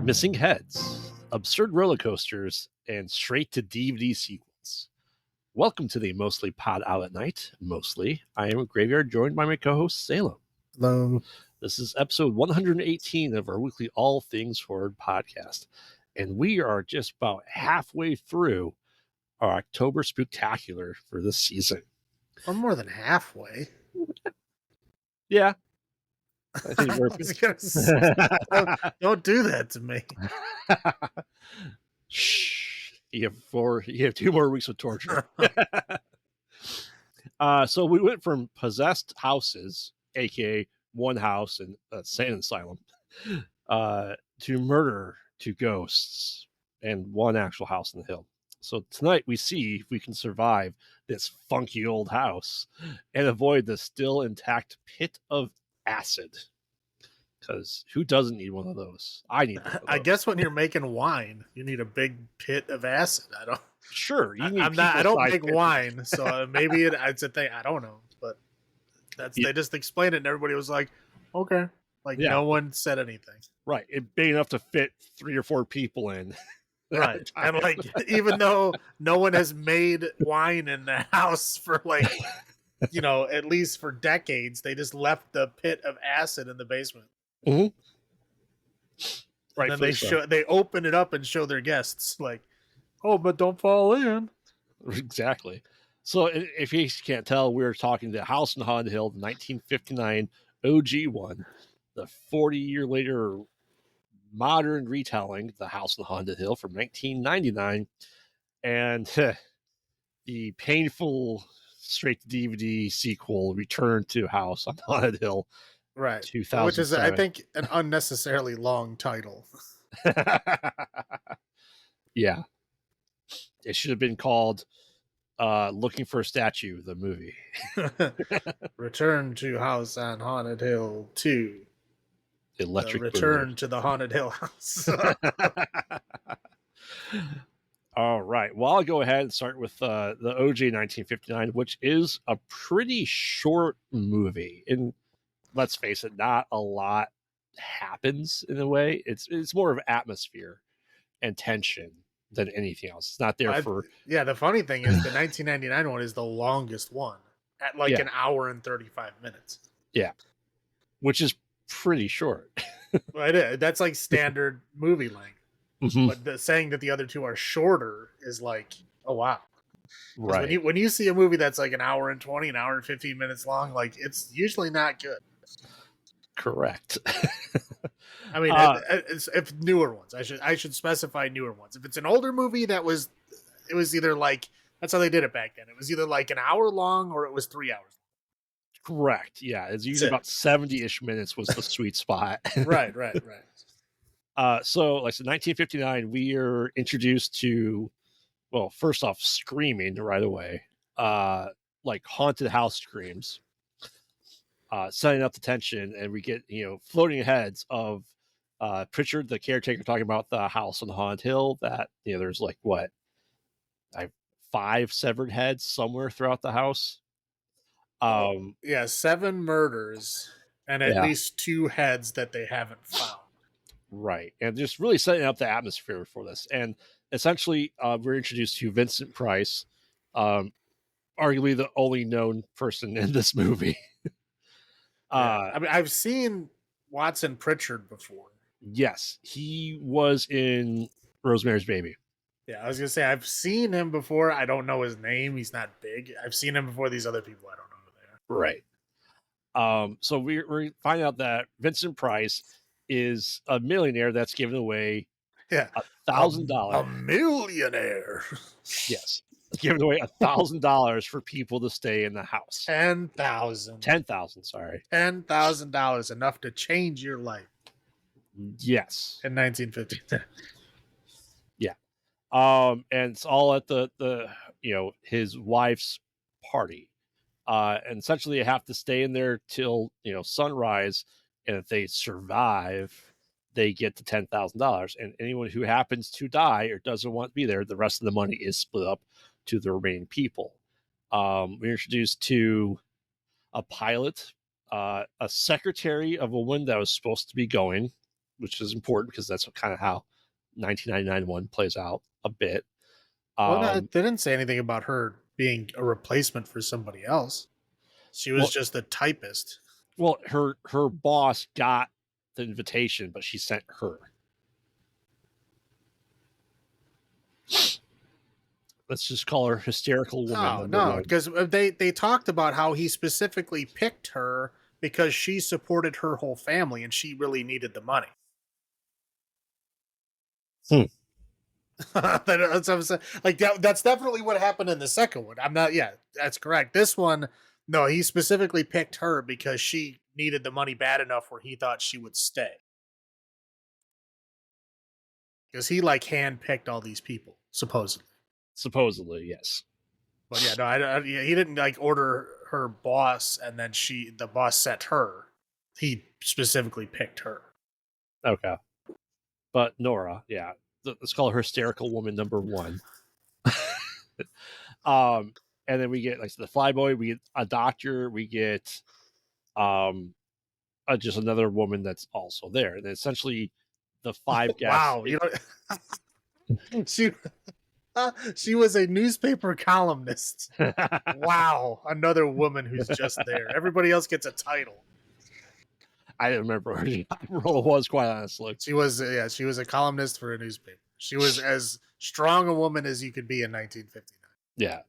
missing heads, absurd roller coasters, and straight to DVD sequels. Welcome to the Mostly Pod Out at Night. Mostly, I am a Graveyard, joined by my co-host Salem. Hello. This is episode 118 of our weekly All Things Horror podcast, and we are just about halfway through our October Spookatcular for this season. Or more than halfway. Yeah. I think we're... don't do that to me. Shh. You have 2 more weeks of torture. So we went from possessed houses, aka one house and a sane asylum, to murder, to ghosts, and one actual house in the hill. So tonight we see if we can survive this funky old house and avoid the still intact pit of acid. Because who doesn't need one of those? I need one of those. I guess when you're making wine, you need a big pit of acid. I don't. Sure, you need. I don't make wine, so maybe it's a thing. I don't know, but they just explained it, and everybody was like, "Okay." No one said anything. Right, it big enough to fit 3 or 4 people in. Right, and even though no one has made wine in the house for at least for decades, they just left the pit of acid in the basement. Mm-hmm. Right. And then they open it up and show their guests but don't fall in. Exactly. So if you can't tell, we're talking the House on Haunted Hill, the 1959 OG one, the 40-year later modern retelling, the House on Haunted Hill from 1999, and the painful straight to DVD sequel, Return to House on Haunted Hill. Right. 2007. Which is, I think, an unnecessarily long title. Yeah. It should have been called Looking for a Statue, the movie. Return to House on Haunted Hill 2. Electric Return to the Haunted Hill House. All right. Well, I'll go ahead and start with the OG 1959, which is a pretty short movie. And let's face it, not a lot happens in a way. It's more of atmosphere and tension than anything else. It's not there for... Yeah, the funny thing is the 1999 one is the longest one at an hour and 35 minutes. Yeah. Which is pretty short. Well, that's standard movie length. Mm-hmm. But saying that the other two are shorter is oh, wow. Right. When you see a movie that's an hour and 20, an hour and 15 minutes long, it's usually not good. Correct. I mean, if newer ones, I should specify newer ones. If it's an older movie, it was either that's how they did it back then. It was either an hour long or it was 3 hours. Correct. Yeah, it's usually about 70-ish minutes was the sweet spot. Right. So, like I said, 1959, we are introduced to, well, first off, screaming right away, haunted house screams. Setting up the tension, and we get floating heads of Pritchard, the caretaker, talking about the house on the Haunted Hill. That there's 5 severed heads somewhere throughout the house. 7 murders and at least 2 heads that they haven't found. Right, and just really setting up the atmosphere for this, and essentially we're introduced to Vincent Price, arguably the only known person in this movie. I mean, I've seen Watson Pritchard before. Yes, he was in Rosemary's Baby. Yeah, I was gonna say I've seen him before. I don't know his name. He's not big. I've seen him before these other people. I don't know who they are. Right. So we find out that Vincent Price is a millionaire that's given away $1,000. A millionaire. Yes. Giving away $1,000 for people to stay in the house. $10,000. Sorry. $10,000, enough to change your life. Yes. In 1950. Yeah. And it's all at the his wife's party. And essentially they have to stay in there till sunrise, and if they survive, they get the $10,000. And anyone who happens to die or doesn't want to be there, the rest of the money is split up to the remaining people. We're introduced to a pilot, a secretary of a woman that was supposed to be going, which is important because that's kind of how 1999 one plays out a bit. Well, no, they didn't say anything about her being a replacement for somebody else. She was well, just a typist. well, her boss got the invitation, but she sent her. Let's just call her hysterical woman Oh number no, one. because they talked about how he specifically picked her because she supported her whole family and she really needed the money. Hmm. That's what I'm saying. Like that's definitely what happened in the second one. I'm not. Yeah, that's correct. This one, no, he specifically picked her because she needed the money bad enough where he thought she would stay. Because he like handpicked all these people supposedly. Supposedly, yes. But yeah, no, he didn't like order her boss and then the boss set her. He specifically picked her. Okay. But Nora, yeah. Let's call her hysterical woman number one. And then we get like the flyboy, we get a doctor, we get just another woman that's also there. And essentially the five guests. Wow, you know, she was a newspaper columnist. Wow, another woman who's just there. Everybody else gets a title. I didn't remember what her role was, quite honestly. She was a columnist for a newspaper. She was as strong a woman as you could be in 1959. Yeah.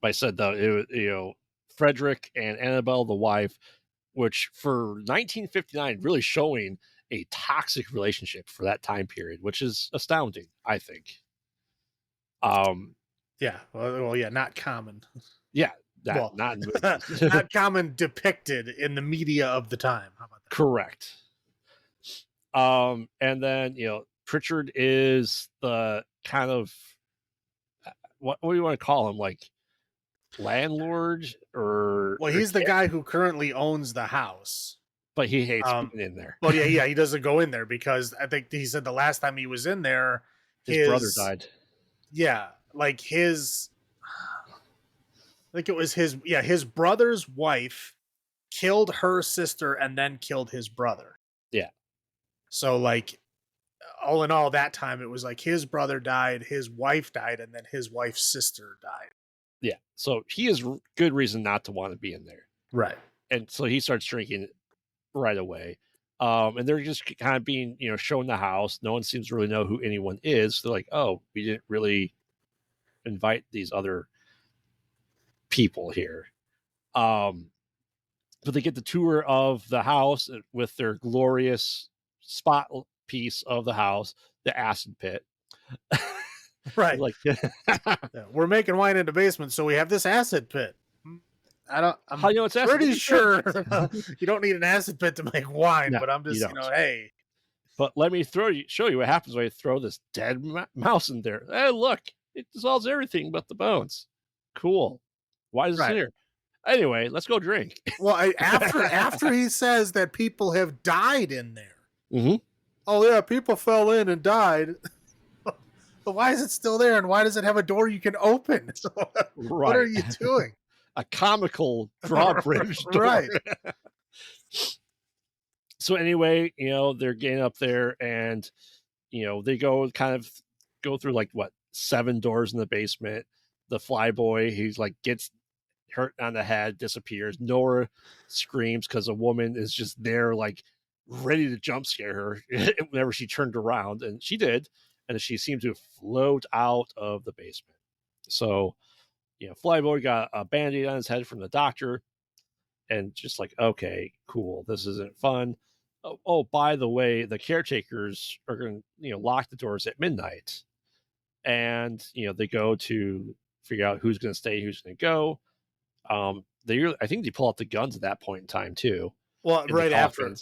I said though, Frederick and Annabelle, the wife, which for 1959 really showing a toxic relationship for that time period, which is astounding, I think. Yeah, well, yeah, not common. Yeah, Well, not not common depicted in the media of the time. How about that? correct. And then Pritchard is the kind of what do you want to call him, like landlord or Well, he's the guy who currently owns the house, but he hates being in there. Well, yeah, he doesn't go in there because I think he said the last time he was in there, his brother died. Yeah, like I think it was his brother's wife killed her sister and then killed his brother. Yeah. So like all in all, that time it was like his brother died, his wife died, and then his wife's sister died. Yeah. So he has good reason not to want to be in there. Right. And so he starts drinking right away. And they're just kind of being, shown the house. No one seems to really know who anyone is. They're like, oh, we didn't really invite these other people here. But they get the tour of the house with their glorious spot piece of the house, the acid pit. Right. Like, we're making wine in the basement, so we have this acid pit. I'm how it's pretty sure you don't need an acid pit to make wine, no, but I'm just, hey. But let me show you what happens when I throw this dead mouse in there. Hey, look, it dissolves everything but the bones. Cool. Why is it here? Anyway, let's go drink. Well, after he says that people have died in there. Mm-hmm. Oh yeah, people fell in and died. But why is it still there? And why does it have a door you can open? What are you doing? A comical drawbridge door. Right. So anyway, they're getting up there and, they go through like 7 doors in the basement. The flyboy, he's like gets hurt on the head, disappears. Nora screams because a woman is just there, like ready to jump scare her whenever she turned around, and she did, and she seemed to float out of the basement. So, Flyboy got a band-aid on his head from the doctor, and just like, okay, cool, this isn't fun. Oh, by the way, the caretakers are going to, lock the doors at midnight, and they go to figure out who's going to stay, who's going to go. I think they pull out the guns at that point in time too. Well, right after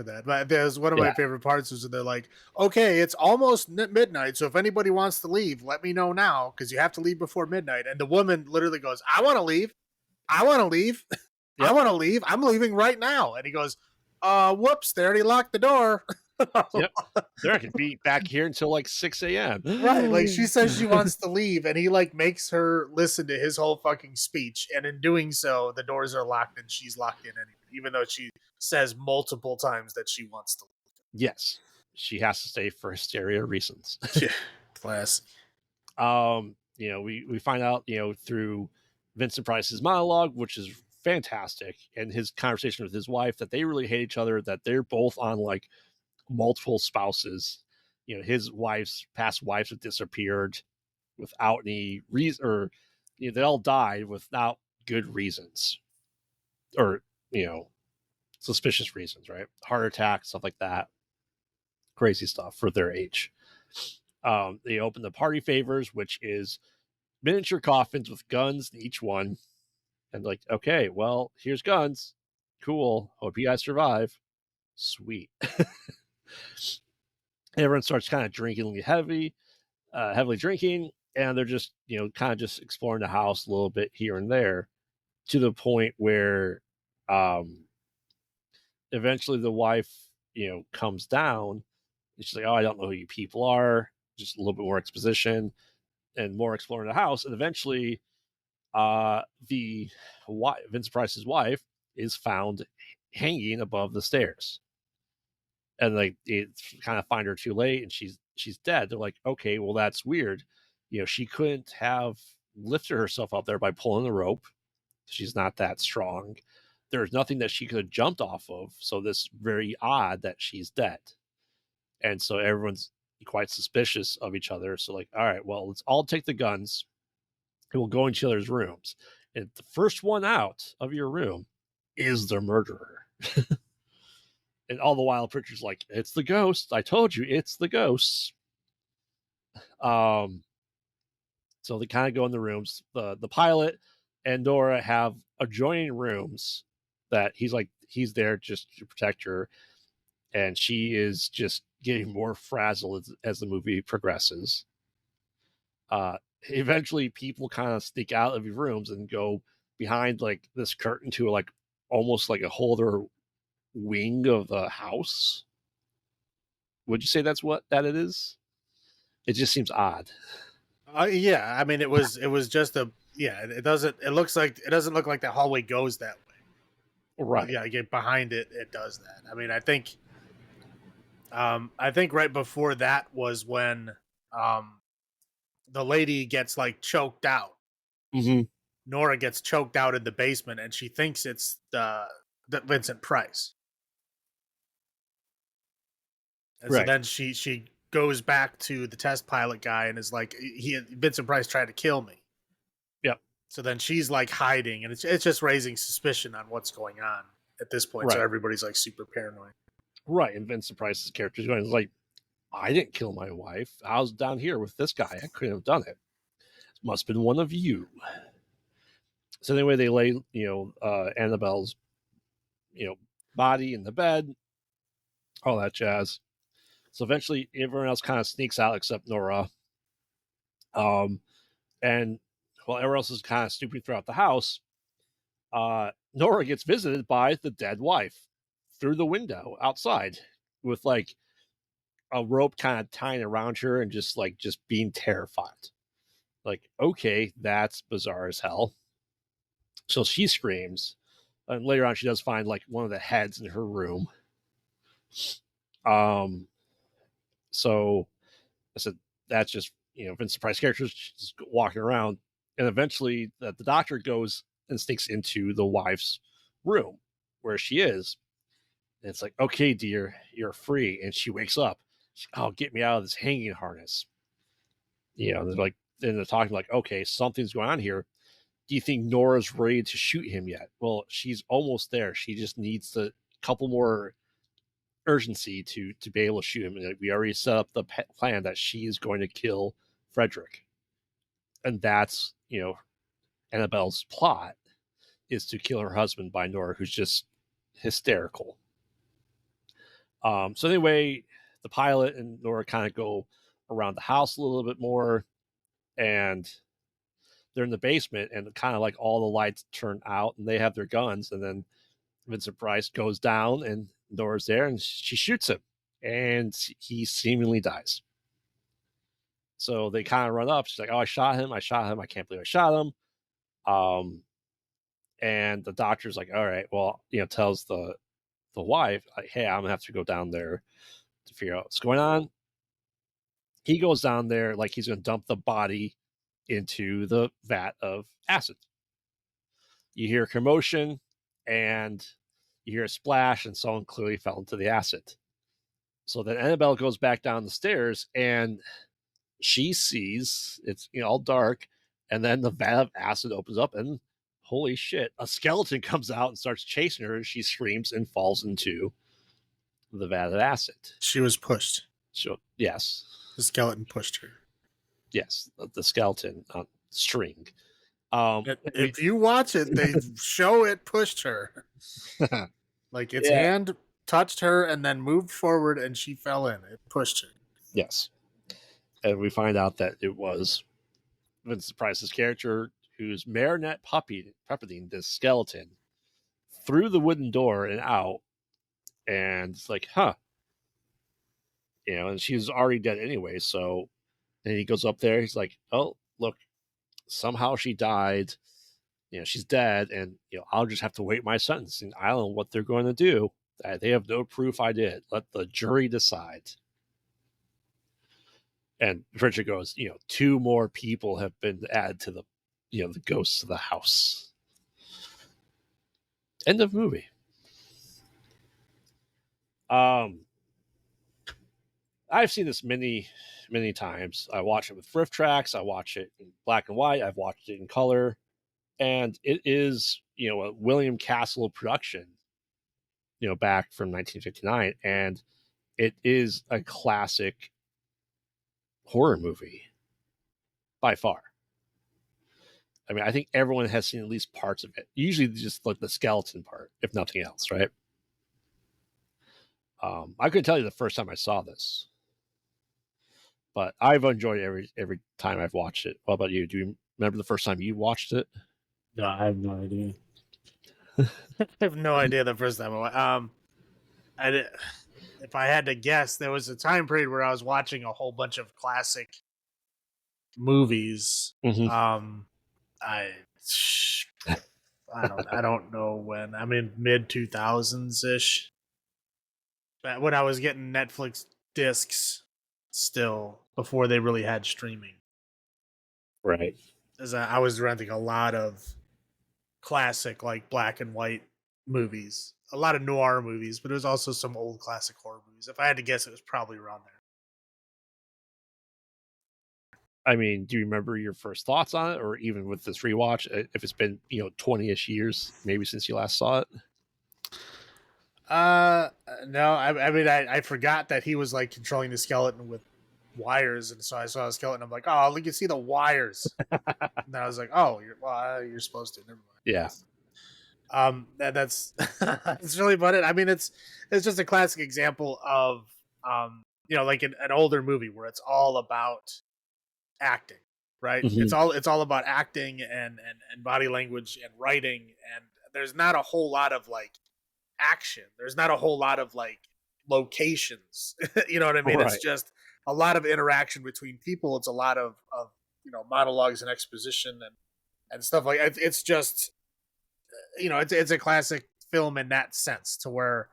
that. But there's one of my favorite parts is they're like, okay, it's almost midnight, so if anybody wants to leave, let me know now because you have to leave before midnight. And the woman literally goes, I want to leave. I want to leave. Yep. I want to leave. I'm leaving right now. And he goes, whoops, they already locked the door. Yep. They're going to be back here until like 6 a.m. Right. Like she says she wants to leave and he like makes her listen to his whole fucking speech. And in doing so, the doors are locked and she's locked in anyway, even though she says multiple times that she wants to leave. Yes. she has to stay for hysteria reasons. Yeah, class. We find out, through Vincent Price's monologue, which is fantastic, and his conversation with his wife, that they really hate each other, that they're both on like multiple spouses. His wife's past wives have disappeared without any reason, or they all died without good reasons, or suspicious reasons, right? Heart attack, stuff like that. Crazy stuff for their age. They open the party favors, which is miniature coffins with guns in each one. And like, okay, well, here's guns. Cool. Hope you guys survive. Sweet. Everyone starts kind of drinking heavily drinking, and they're just, kind of just exploring the house a little bit here and there, to the point where eventually the wife, comes down, and she's like, oh, I don't know who you people are. Just a little bit more exposition and more exploring the house. And eventually the Vince Price's wife is found hanging above the stairs, and like it kind of find her too late, and she's dead. They're like, okay, well, that's weird. She couldn't have lifted herself up there by pulling the rope. She's not that strong. There's nothing that she could have jumped off of, so this very odd that she's dead. And so everyone's quite suspicious of each other. So like, all right, well, let's all take the guns and we'll go into each other's rooms. And the first one out of your room is the murderer. And all the while, Pritchard's like, it's the ghost. I told you, it's the ghosts. So they kind of go in the rooms. The pilot and Nora have adjoining rooms that he's there just to protect her. And she is just getting more frazzled as the movie progresses. Eventually, people kind of sneak out of your rooms and go behind like this curtain to like almost like a holder wing of the house. Would you say that's what that it is? It just seems odd. Yeah, I mean, it was just it doesn't look like the hallway goes that way. Right. Yeah, get behind it, it does that. I mean, I think right before that was when the lady gets like choked out. Mm-hmm. Nora gets choked out in the basement, and she thinks it's the Vincent Price. And right. So then she goes back to the test pilot guy and is like, Vincent Price tried to kill me. Yep. So then she's like hiding, and it's just raising suspicion on what's going on at this point. Right. So everybody's like super paranoid. Right. And Vincent Price's character is going like, I didn't kill my wife. I was down here with this guy. I couldn't have done it. It must have been one of you. So anyway, they lay, Annabelle's, body in the bed, all that jazz. So eventually everyone else kind of sneaks out except Nora. And while everyone else is kind of snooping throughout the house, Nora gets visited by the dead wife through the window outside with like a rope kind of tying around her and just being terrified. Like, okay, that's bizarre as hell. So she screams, and later on she does find like one of the heads in her room. So I said that's just Vincent Price characters just walking around, and eventually the doctor goes and sneaks into the wife's room where she is. And it's like, okay, dear, you're free. And she wakes up. She's, oh, get me out of this hanging harness. They're talking like, okay, something's going on here. Do you think Nora's ready to shoot him yet? Well, she's almost there. She just needs a couple more urgency to be able to shoot him. And we already set up the plan that she is going to kill Frederick. And that's, Annabelle's plot is to kill her husband by Nora, who's just hysterical. So anyway, the pilot and Nora kind of go around the house a little bit more, and they're in the basement, and kind of like all the lights turn out, and they have their guns, and then Vincent Price goes down, and Nora's there, and she shoots him, and he seemingly dies. So they kind of run up. She's like, "Oh, I shot him! I can't believe I shot him." And the doctor's like, "All right, well, tells the wife, like, hey, I'm gonna have to go down there to figure out what's going on. He goes down there like he's going to dump the body into the vat of acid. You hear commotion and you hear a splash, and someone clearly fell into the acid. So then Annabelle goes back down the stairs and she sees it's all dark, and then the vat of acid opens up, and holy shit, a skeleton comes out and starts chasing her, and she screams and falls into the vat of acid. She was pushed. So yes, the skeleton pushed her. Yes, the skeleton string. If you watch it, they show it pushed her. Like its hand touched her and then moved forward, and she fell in. It pushed her. Yes, and we find out that it was Vincent Price's character who's marionette puppeting this skeleton through the wooden door and out, and it's like, huh, and she's already dead anyway. So, and he goes up there. He's like, oh, look, somehow she died. She's dead, and I'll just have to wait my sentencing. I don't know what they're going to do. They have no proof I did. Let the jury decide. And Richard goes, 2 more people have been added to the, the ghosts of the house. End of movie. I've seen this many, many times. I watch it with thrift tracks. I watch it in black and white. I've watched it in color. And it is, a William Castle production, back from 1959. And it is a classic horror movie by far. I mean, I think everyone has seen at least parts of it. Usually just like the skeleton part, if nothing else, right? I couldn't tell you the first time I saw this, but I've enjoyed it every time I've watched it. What about you? Do you remember the first time you watched it? No, I have no idea. I have no idea the first time. If I had to guess, there was a time period where I was watching a whole bunch of classic movies. Mm-hmm. I don't know when. I mean, mid 2000s ish. When I was getting Netflix discs, still before they really had streaming. Right. As I was renting a lot of classic, like black and white movies, a lot of noir movies, but it was also some old classic horror movies. If I had to guess, it was probably around there. I mean, do you remember your first thoughts on it, or even with this rewatch, if it's been 20-ish years maybe since you last saw it? No. I mean, I forgot that he was like controlling the skeleton with wires, and so I saw a skeleton. I'm like, oh, you can see the wires. And I was like, oh, you're supposed to. Never mind. Yeah. That's it's really about it. I mean, it's just a classic example of like an older movie where it's all about acting, right? Mm-hmm. It's all about acting and body language and writing, and there's not a whole lot of like action. There's not a whole lot of like locations. You know what I mean? Right. It's just a lot of interaction between people. It's a lot of monologues and exposition and stuff like that. It's just it's a classic film in that sense, to where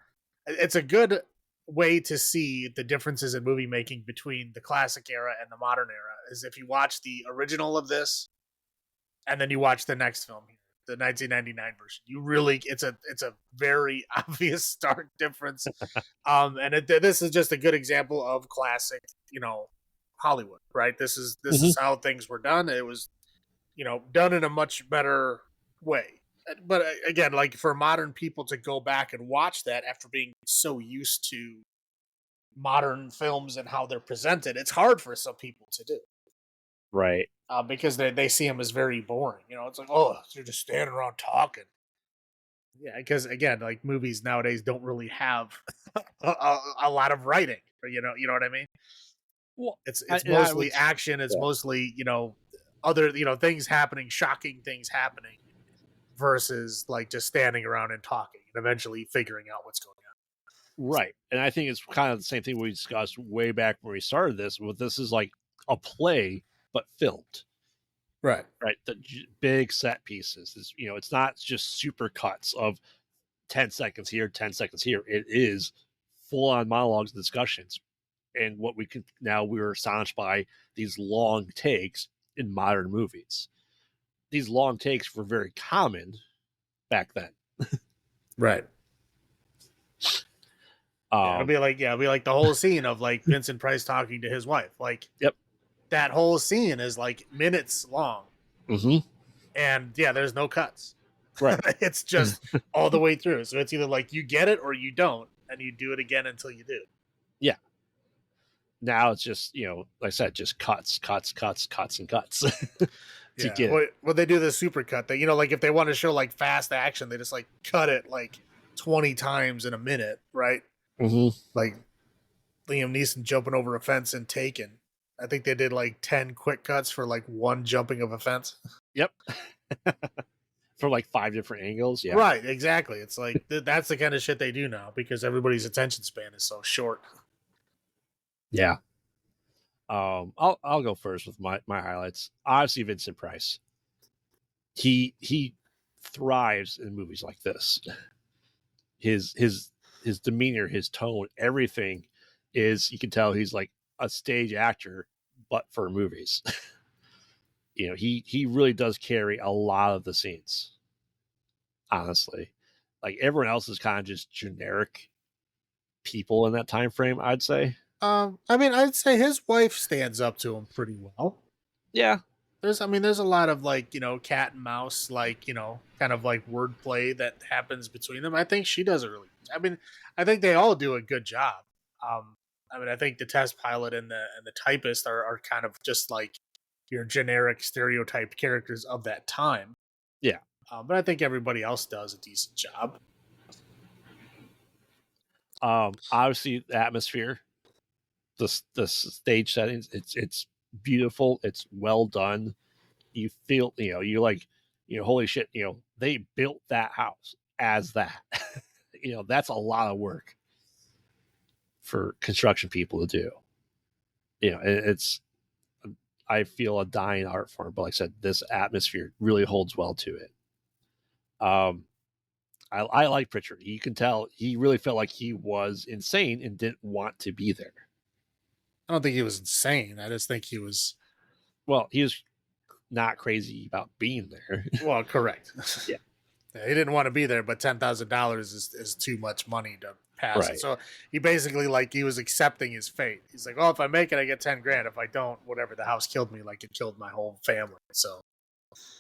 it's a good way to see the differences in movie making between the classic era and the modern era is if you watch the original of this and then you watch the next film here, the 1999 version. You really, it's a very obvious stark difference. This is just a good example of classic, Hollywood, right? This is how things were done. It was, done in a much better way. But again, like for modern people to go back and watch that after being so used to modern films and how they're presented, it's hard for some people to do. Right. Because they see them as very boring. It's like, oh, they're just standing around talking. Yeah, because again, like movies nowadays don't really have a lot of writing. You know what I mean? Well, it's mostly action. It's mostly other things happening, shocking things happening, versus like just standing around and talking and eventually figuring out what's going on. Right. And I think it's kind of the same thing we discussed way back when we started this. But this is like a play, but filmed. Right. The big set pieces. It's not just super cuts of 10 seconds here, 10 seconds here. It is full on monologues and discussions. And what we're astonished by these long takes in modern movies. These long takes were very common back then. Right. It'll be like the whole scene of like Vincent Price talking to his wife. Like, yep, that whole scene is like minutes long. Mm-hmm. And yeah, there's no cuts. Right. It's just all the way through. So it's either like you get it or you don't, and you do it again until you do. Yeah. Now it's just, like I said, just cuts, and cuts. Yeah. Well, they do the super cut that, like if they want to show like fast action, they just like cut it like 20 times in a minute, right? Mm-hmm. Like Liam Neeson jumping over a fence and Taken. I think they did like 10 quick cuts for like one jumping of a fence. Yep. From like 5 different angles. Yeah. Right, exactly. It's like that's the kind of shit they do now because everybody's attention span is so short. Yeah. I'll go first with my highlights. Obviously, Vincent Price. He thrives in movies like this. His demeanor, his tone, everything is, you can tell he's like a stage actor, but for movies. He really does carry a lot of the scenes. Honestly, like everyone else is kind of just generic people in that time frame, I'd say. I mean, I'd say his wife stands up to him pretty well. Yeah. There's a lot of like, cat and mouse, like, kind of like wordplay that happens between them. I think she does it really good. I mean, I think they all do a good job. I mean, I think the test pilot and the typist are kind of just like your generic stereotyped characters of that time. Yeah. But I think everybody else does a decent job. Obviously the atmosphere, the stage settings, it's beautiful, it's well done. You feel, you're like, holy shit, they built that house as that. That's a lot of work for construction people to do. It's, I feel, a dying art form, but like I said, this atmosphere really holds well to it. I like Pritchard. You can tell he really felt like he was insane and didn't want to be there. I don't think he was insane. I just think he was. Well, he was not crazy about being there. Well, correct. Yeah. He didn't want to be there, but $10,000 is too much money to pass. Right. So he basically, like, he was accepting his fate. He's like, oh, if I make it, I get 10 grand. If I don't, whatever, the house killed me like it killed my whole family. So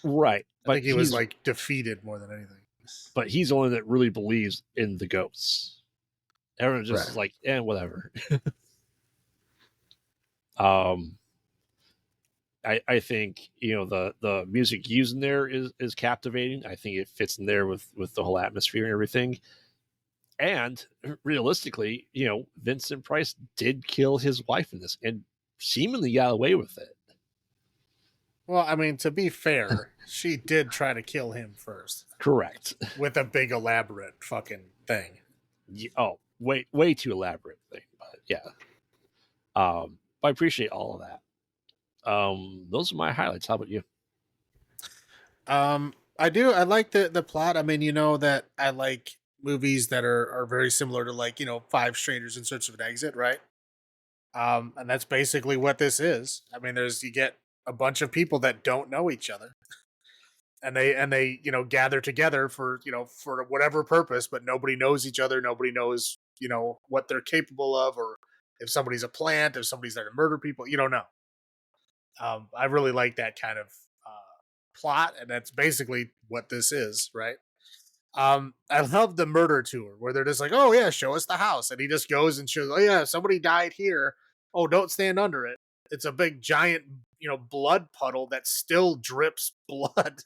right. I think he was like defeated more than anything. But he's the one that really believes in the ghosts. Everyone just is like, whatever. I think, the music used in there is captivating. I think it fits in there with the whole atmosphere and everything. And realistically, Vincent Price did kill his wife in this and seemingly got away with it. Well, I mean, to be fair, she did try to kill him first. Correct. With a big elaborate fucking thing. Way too elaborate thing, but yeah. I appreciate all of that. Those are my highlights. How about you? I do. I like the plot. I mean, that I like movies that are very similar to, like, 5 Strangers in Search of an Exit, right? And that's basically what this is. I mean, you get a bunch of people that don't know each other. And they gather together for whatever purpose, but nobody knows each other. Nobody knows, what they're capable of, or if somebody's a plant, if somebody's there to murder people. You don't know. I really like that kind of plot, and that's basically what this is, right? I love the murder tour where they're just like, oh yeah, show us the house, and he just goes and shows, oh yeah, somebody died here. Oh, don't stand under it. It's a big giant, blood puddle that still drips blood,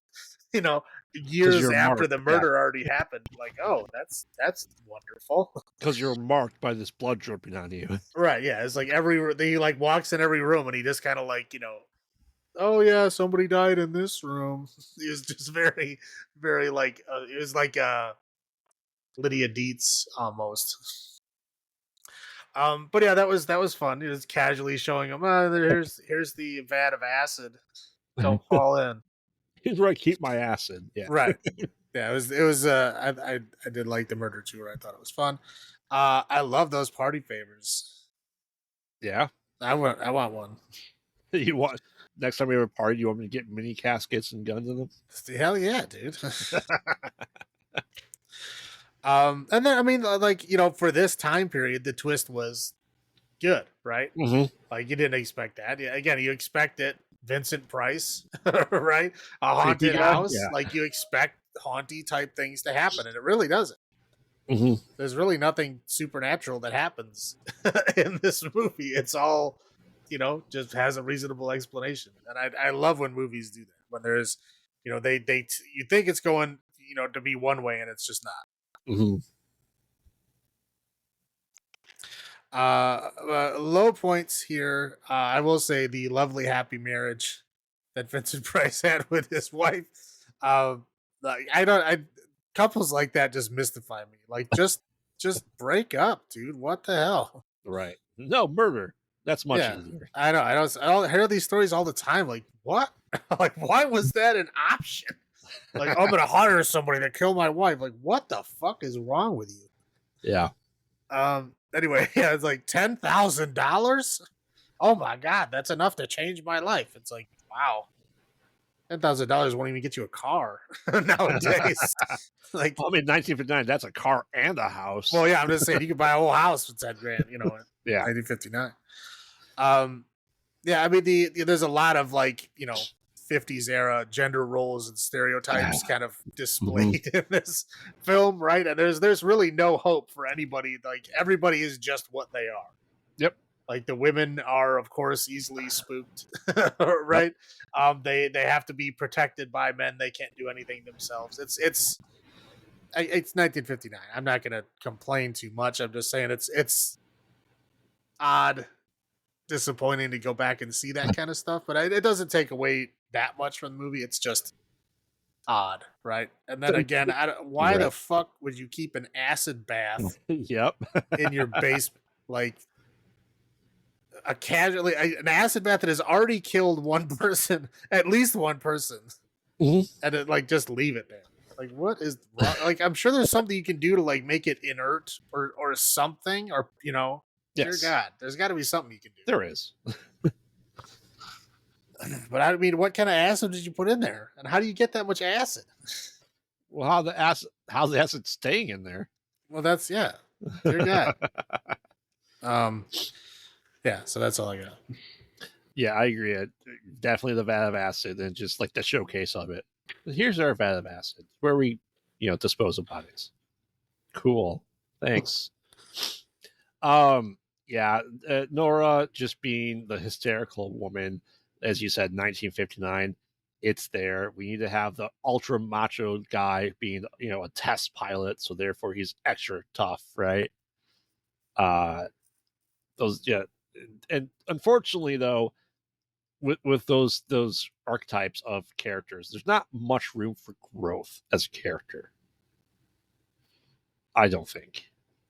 years after the murder already happened. Like, oh, that's wonderful. Because you're marked by this blood dripping on you. Right, yeah. It's like he like walks in every room and he just kind of like, oh yeah, somebody died in this room. He was just very, very like, it was like Lydia Dietz almost. But yeah, that was fun. He was casually showing him, here's the vat of acid. Don't fall in. He's right. Keep my acid. Yeah. Right. Yeah, it was I did like the murder tour. I thought it was fun. I love those party favors. Yeah. I want one. You want next time we have a party, you want me to get mini caskets and guns in them? Hell yeah, dude. And then I mean, like, you know, for this time period, the twist was good, right? Mm-hmm. Like you didn't expect that. Yeah, again, you expect it. Vincent Price, right? A Creepy haunted guy? house. Yeah. Like you expect haunty type things to happen, and it really doesn't. Mm-hmm. There's really nothing supernatural that happens in this movie. It's all, you know, just has a reasonable explanation. And I love when movies do that. When there's, you know, you think it's going, you know, to be one way and it's just not. Mm-hmm. Low points here. I will say the lovely happy marriage that Vincent Price had with his wife. Like couples like that just mystify me. Like just break up, dude. What the hell? Right. No, murder. That's much Yeah, easier. I know. I don't hear these stories all the time. Like what? Like why was that an option? Like I'm gonna hire somebody to kill my wife. Like what the fuck is wrong with you? Yeah. Anyway, yeah, it's like $10,000. Oh my god, that's enough to change my life. It's like, wow, $10,000 won't even get you a car nowadays. Like, well, I mean, 1959, that's a car and a house. well, yeah, I'm just saying you could buy a whole house with 10 grand, you know, in yeah. 1959. Yeah, I mean, there's a lot of like, you know, 50s era gender roles and stereotypes kind of displayed in this film, right? And there's really no hope for anybody. Like everybody is just what they are. Yep. Like the women are, of course, easily spooked, right? They have to be protected by men. They can't do anything themselves. It's 1959. I'm not going to complain too much. I'm just saying it's odd, disappointing to go back and see that kind of stuff, but it doesn't take away that much from the movie. It's just odd, right? And then again, why the fuck would you keep an acid bath yep. in your basement? Like an acid bath that has already killed one person, at least one person, and it, like just leave it there. Like what is wrong? Like I'm sure there's something you can do to like make it inert or something, or you know. Yes. Dear God, there's got to be something you can do. There is. But I mean, what kind of acid did you put in there, and how do you get that much acid? Well, how's the acid staying in there? Well, that's Dear God. Yeah. So that's all I got. Yeah, I agree. Definitely the vat of acid, and just like the showcase of it. Here's our vat of acid, where we, you know, dispose of bodies. Cool. Thanks. Yeah, Nora just being the hysterical woman, as you said, 1959. It's there. We need to have the ultra macho guy being, you know, a test pilot, so therefore he's extra tough, right? And unfortunately, though, with those archetypes of characters, there's not much room for growth as a character. I don't think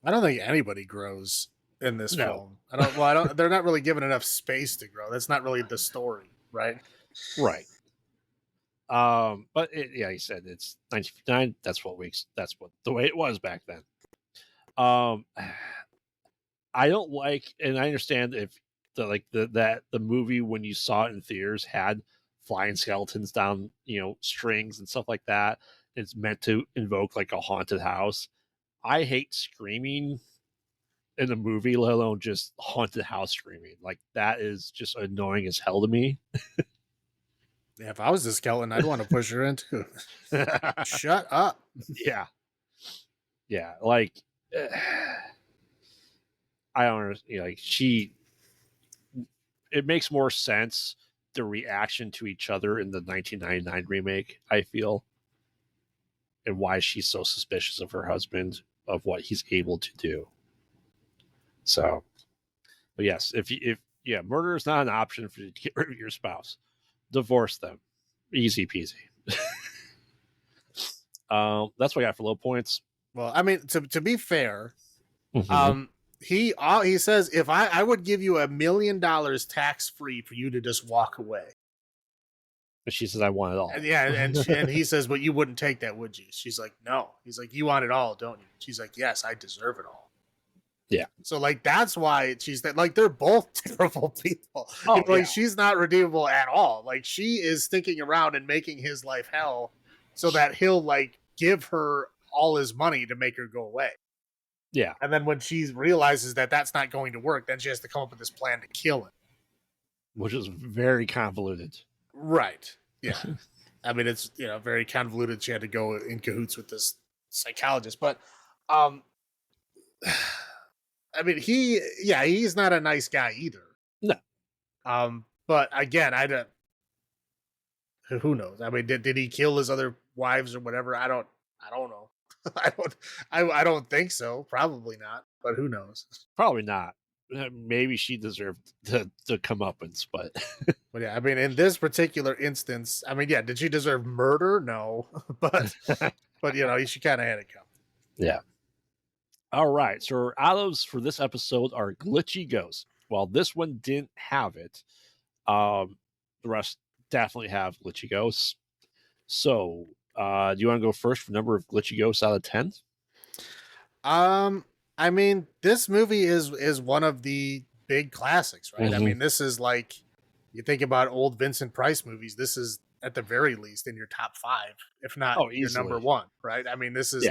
anybody grows in this film. I don't. They're not really given enough space to grow. That's not really the story, right? Right. But yeah, he said it's 1959. That's what the way it was back then. I don't like, and I understand if the movie when you saw it in theaters had flying skeletons down, you know, strings and stuff like that. It's meant to invoke like a haunted house. I hate screaming in a movie, let alone just haunted house screaming. Like that is just annoying as hell to me. Yeah, if I was a skeleton, I'd want to push her in too. Shut up. Yeah. Like I don't know. You know, like it makes more sense the reaction to each other in the 1999 remake. I feel, and why she's so suspicious of her husband, of what he's able to do. So, but yes, if murder is not an option for you to get rid of your spouse. Divorce them, easy peasy. That's what I got for low points. Well, I mean, to be fair, he says if I would give you $1 million tax free for you to just walk away. But she says, "I want it all." And he says, "But you wouldn't take that, would you?" She's like, "No." He's like, "You want it all, don't you?" She's like, "Yes, I deserve it all." Yeah. So like that's why she's that. Like they're both terrible people. Oh, Like she's not redeemable at all. Like she is sticking around and making his life hell, so that he'll like give her all his money to make her go away. Yeah. And then when she realizes that that's not going to work, then she has to come up with this plan to kill him, which is very convoluted. Right. Yeah. I mean, it's, very convoluted. She had to go in cahoots with this psychologist, but, I mean, he's not a nice guy either. No. But again, who knows? I mean, did he kill his other wives or whatever? I don't know. I don't think so. Probably not, but who knows? Probably not. Maybe she deserved the comeuppance, but but yeah, I mean, in this particular instance, I mean, yeah, did she deserve murder? No, but she kind of had it coming. Yeah. All right, so our olives for this episode are Glitchy Ghost. While this one didn't have it, the rest definitely have Glitchy Ghosts. So, do you want to go first for number of Glitchy Ghosts out of 10? I mean, this movie is one of the big classics, right? Mm-hmm. I mean, this is like, you think about old Vincent Price movies, this is at the very least in your top 5, if not your number 1, right? I mean, this is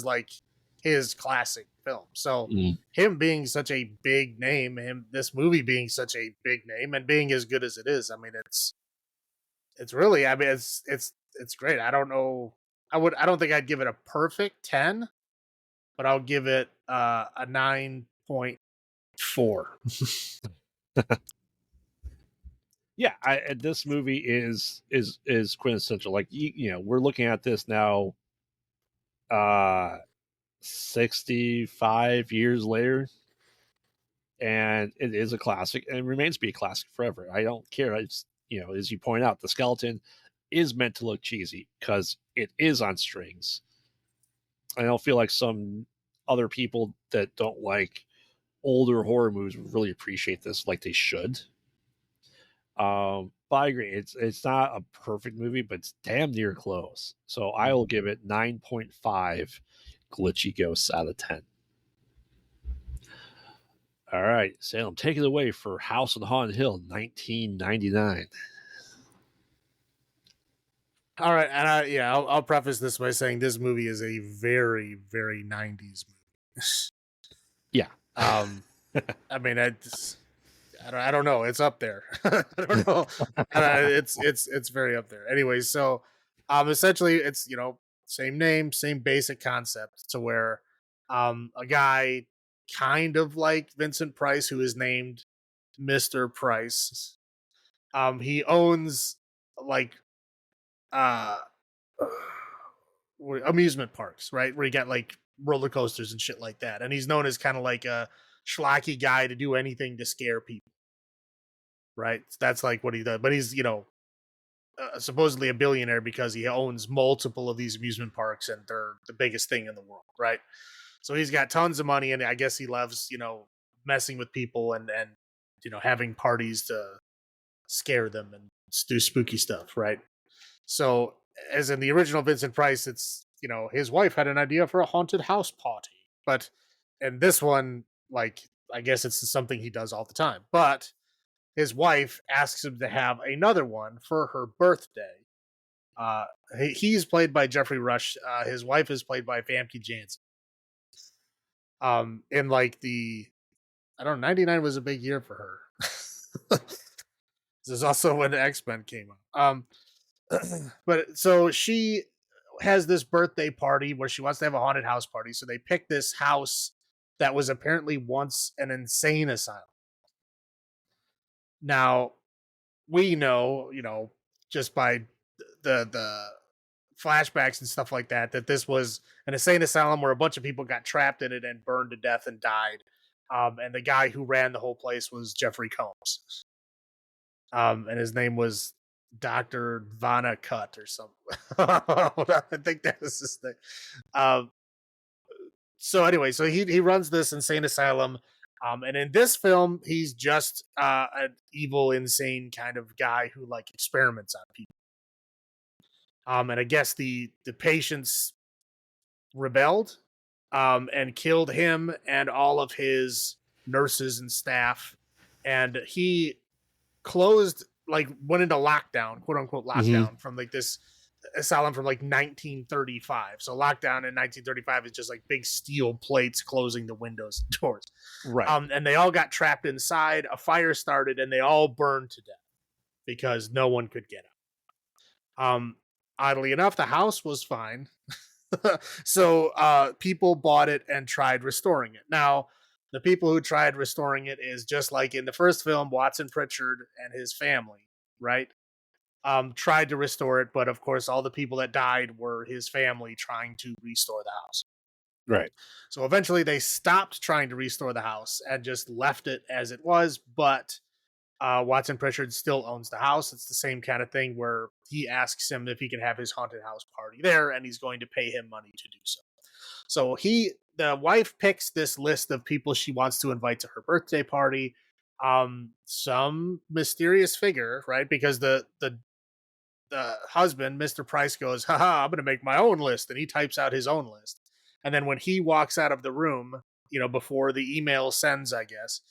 like his classic film. So him being such a big name, this movie being such a big name and being as good as it is, I mean, it's really, I mean, it's great. I don't know. I don't think I'd give it a perfect 10, but I'll give it a 9.4. Yeah, this movie is quintessential. Like we're looking at this now, 65 years later, and it is a classic and it remains to be a classic forever. I don't care. It's as you point out, the skeleton is meant to look cheesy because it is on strings. I don't feel like some other people that don't like older horror movies really appreciate this like they should. But I agree, it's not a perfect movie, but it's damn near close. So I will give it 9.5 glitchy ghosts out of 10. All right, Salem, take it away for House on Haunted Hill, 1999. All right, and I'll preface this by saying this movie is a very, very 90s movie. Yeah. I mean, I don't know. It's up there. I don't know. It's very up there. Anyway, so essentially it's same name, same basic concept, to where a guy kind of like Vincent Price, who is named Mr. Price. He owns like amusement parks, right? Where you got like roller coasters and shit like that. And he's known as kind of like a schlocky guy to do anything to scare people. Right? That's like what he does. But he's, supposedly a billionaire because he owns multiple of these amusement parks and they're the biggest thing in the world, right? So he's got tons of money and I guess he loves, messing with people and having parties to scare them and do spooky stuff, right? So as in the original Vincent Price, it's, his wife had an idea for a haunted house party. But in this one, like, I guess it's something he does all the time. But his wife asks him to have another one for her birthday. He's played by Jeffrey Rush. His wife is played by Famke Janssen. In like I don't know, 99 was a big year for her. This is also when X-Men came out. But so she has this birthday party where she wants to have a haunted house party. So they pick this house that was apparently once an insane asylum. Now, we know, just by the flashbacks and stuff like that this was an insane asylum where a bunch of people got trapped in it and burned to death and died. And the guy who ran the whole place was Jeffrey Combs. And his name was Dr. Vonnegut or something. I think that was his name. So anyway, so he runs this insane asylum. And in this film, he's just an evil, insane kind of guy who like experiments on people, And I guess the patients rebelled, and killed him and all of his nurses and staff. And he closed, like, went into lockdown, quote unquote Hmm. lockdown, from like this asylum from like 1935. So lockdown in 1935 is just like big steel plates closing the windows and doors. Right. And they all got trapped inside. A fire started, and they all burned to death because no one could get out. Oddly enough, the house was fine. So people bought it and tried restoring it. Now, the people who tried restoring it is just like in the first film, Watson Pritchard and his family, right? Tried to restore it, but of course, all the people that died were his family trying to restore the house. Right. So eventually, they stopped trying to restore the house and just left it as it was. But Watson Pritchard still owns the house. It's the same kind of thing where he asks him if he can have his haunted house party there, and he's going to pay him money to do so. So the wife picks this list of people she wants to invite to her birthday party. Some mysterious figure, right? Because the husband, Mr. Price, goes, haha, I'm going to make my own list. And he types out his own list. And then when he walks out of the room, before the email sends, I guess,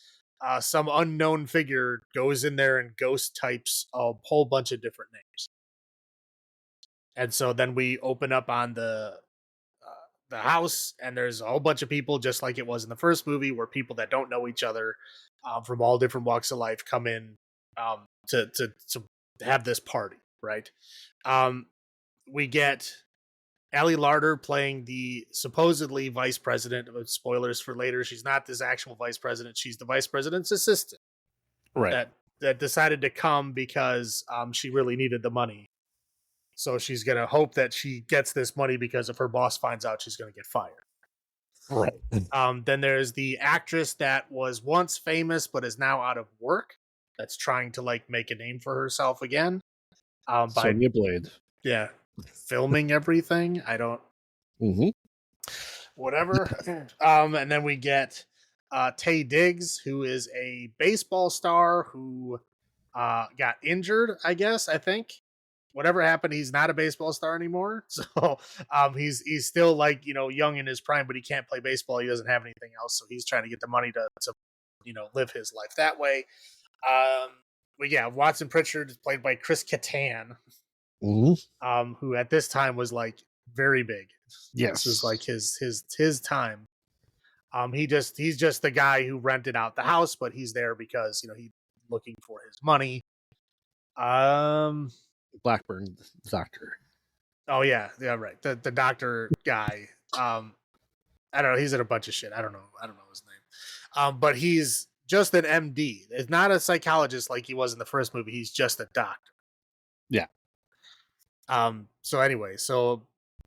some unknown figure goes in there and ghost types a whole bunch of different names. And so then we open up on the house, and there's a whole bunch of people, just like it was in the first movie, where people that don't know each other, from all different walks of life, come in, to have this party, right? We get Allie Larder playing the supposedly vice president. Spoilers for later, she's not this actual vice president. She's the vice president's assistant Right. that decided to come because she really needed the money. So she's going to hope that she gets this money, because if her boss finds out, she's going to get fired. Right. Then there's the actress that was once famous but is now out of work, that's trying to like make a name for herself again. By Sonya Blade. Yeah, filming everything. I don't. Mm-hmm. Whatever. And then we get Taye Diggs, who is a baseball star who got injured, I guess. I think whatever happened, he's not a baseball star anymore. So he's still like, young in his prime, but he can't play baseball. He doesn't have anything else, so he's trying to get the money to live his life that way. But yeah, Watson Pritchard is played by Chris Kattan, who at this time was like very big. Yes, this was like his time. He's just the guy who rented out the house, but he's there because he's looking for his money. Blackburn doctor. Oh yeah, right. The doctor guy. I don't know. He's in a bunch of shit. I don't know his name. But he's just an MD. It's not a psychologist like he was in the first movie. He's just a doctor. Yeah. So anyway,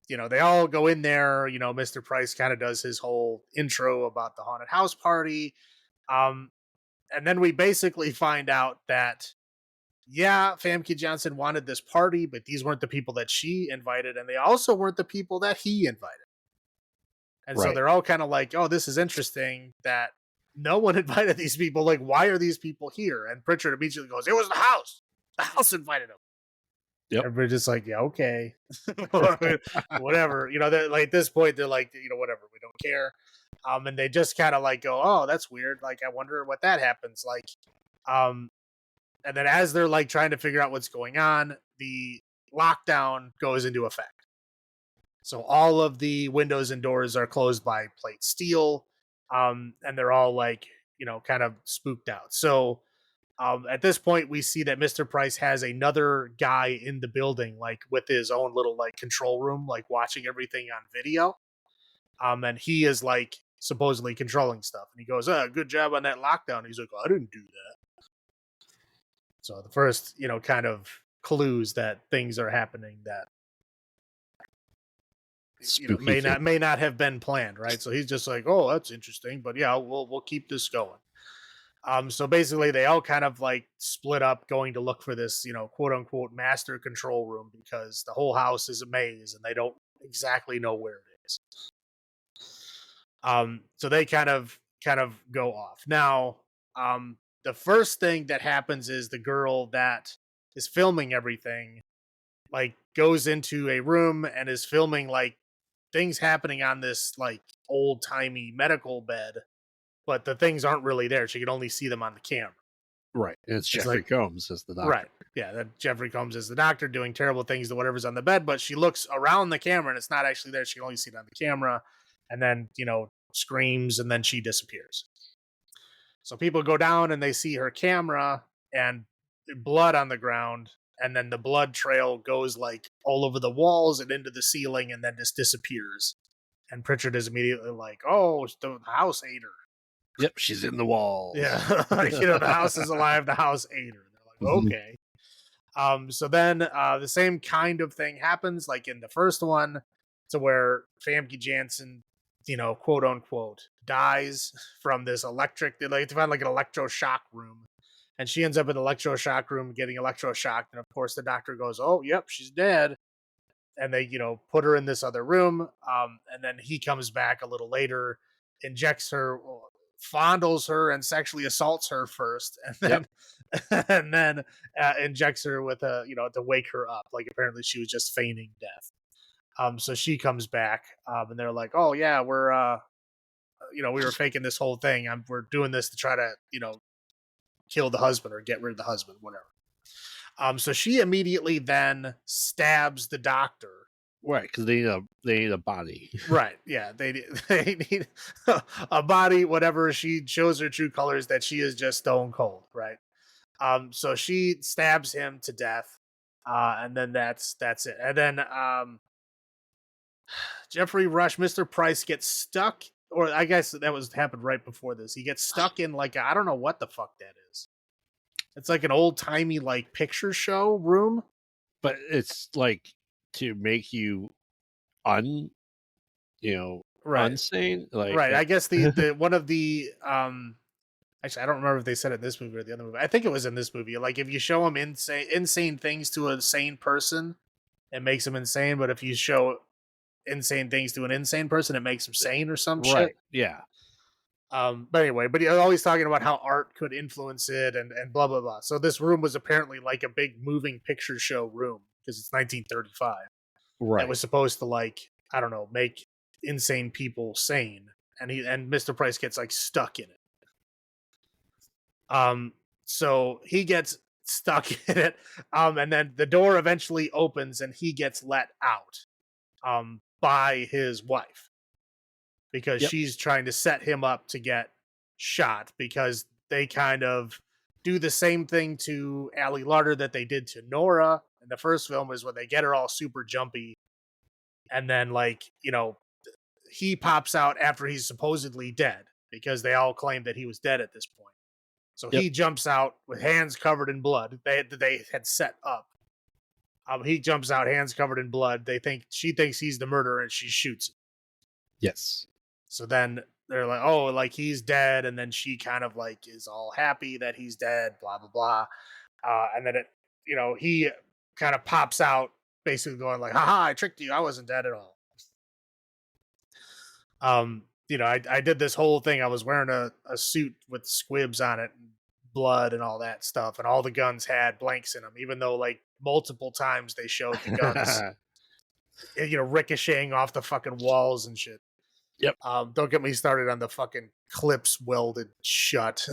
they all go in there. Mr. Price kind of does his whole intro about the haunted house party. And then we basically find out that, yeah, Famke Johnson wanted this party, but these weren't the people that she invited, and they also weren't the people that he invited. And so they're all kind of like, oh, this is interesting that no one invited these people. Like, why are these people here? And Pritchard immediately goes, it was the house. The house invited them. Yep. Everybody's just like, yeah, okay. Whatever. Like at this point, they're like, whatever, we don't care. And they just kind of like go, oh, that's weird. Like, I wonder what that happens. Like, and then as they're like trying to figure out what's going on, the lockdown goes into effect. So all of the windows and doors are closed by plate steel. And they're all like, kind of spooked out. So at this point, we see that Mr. Price has another guy in the building, like with his own little like control room, like watching everything on video. And he is like supposedly controlling stuff. And he goes, good job on that lockdown. He's like, I didn't do that. So the first, kind of clues that things are happening that may not have been planned, right? So he's just like, oh, that's interesting, but yeah, we'll keep this going. So basically, they all kind of like split up, going to look for this, quote unquote master control room, because the whole house is a maze and they don't exactly know where it is. So they kind of go off. Now, the first thing that happens is the girl that is filming everything, like, goes into a room and is filming like things happening on this like old timey medical bed, but the things aren't really there. She can only see them on the camera. Right. And it's Jeffrey like, Combs as the doctor. Right. Yeah, that Jeffrey Combs is the doctor doing terrible things to whatever's on the bed, but she looks around the camera and it's not actually there. She can only see it on the camera, and then, screams, and then she disappears. So people go down and they see her camera and blood on the ground, and then the blood trail goes like all over the walls and into the ceiling and then just disappears. And Pritchard is immediately like, "Oh, the house ate her." Yep, she's in the walls. Yeah, the house is alive. The house ate her. They're like, okay. So then the same kind of thing happens like in the first one, to where Famke Janssen, quote unquote, dies from this electric. They find like an electroshock room, and she ends up in the electroshock room getting electroshocked. And of course, the doctor goes, "Oh, yep, she's dead." And they, put her in this other room. And then he comes back a little later, injects her, fondles her, and sexually assaults her first, and then and then injects her with to wake her up. Like apparently she was just feigning death. So she comes back, and they're like, "Oh yeah, we're we were faking this whole thing. We're doing this to try to kill the husband or get rid of the husband, whatever." So she immediately then stabs the doctor. Right, because they need a body. Right, yeah, they need a body. Whatever, she shows her true colors that she is just stone cold. Right. So she stabs him to death, and then that's it. And then Jeffrey Rush, Mr. Price, gets stuck, or I guess that happened right before this. He gets stuck in like I don't know what the fuck that is. It's like an old timey like picture show room, but it's like to make you unsane. Like right. I guess the one of the actually I don't remember if they said it in this movie or the other movie. I think it was in this movie. Like if you show them insane things to a sane person, it makes them insane. But if you show insane things to an insane person, it makes them sane or some shit. Yeah. But anyway, but he's always talking about how art could influence it and blah, blah, blah. So this room was apparently like a big moving picture show room because it's 1935. Right. It was supposed to make insane people sane. And Mr. Price gets like stuck in it. So he gets stuck in it. And then the door eventually opens and he gets let out, by his wife. Because she's trying to set him up to get shot, because they kind of do the same thing to Allie Larder that they did to Nora in the first film, is when they get her all super jumpy. And then he pops out after he's supposedly dead, because they all claim that he was dead at this point. So he jumps out with hands covered in blood. They had set up. He jumps out, hands covered in blood. She thinks he's the murderer, and she shoots him. Yes. So then they're like, "Oh, like he's dead," and then she kind of like is all happy that he's dead, blah blah blah. And then he kind of pops out, basically going like, "Haha, I tricked you. I wasn't dead at all." I did this whole thing. I was wearing a suit with squibs on it, and blood and all that stuff, and all the guns had blanks in them, even though like multiple times they showed the guns, ricocheting off the fucking walls and shit. Yep. Don't get me started on the fucking clips welded shut.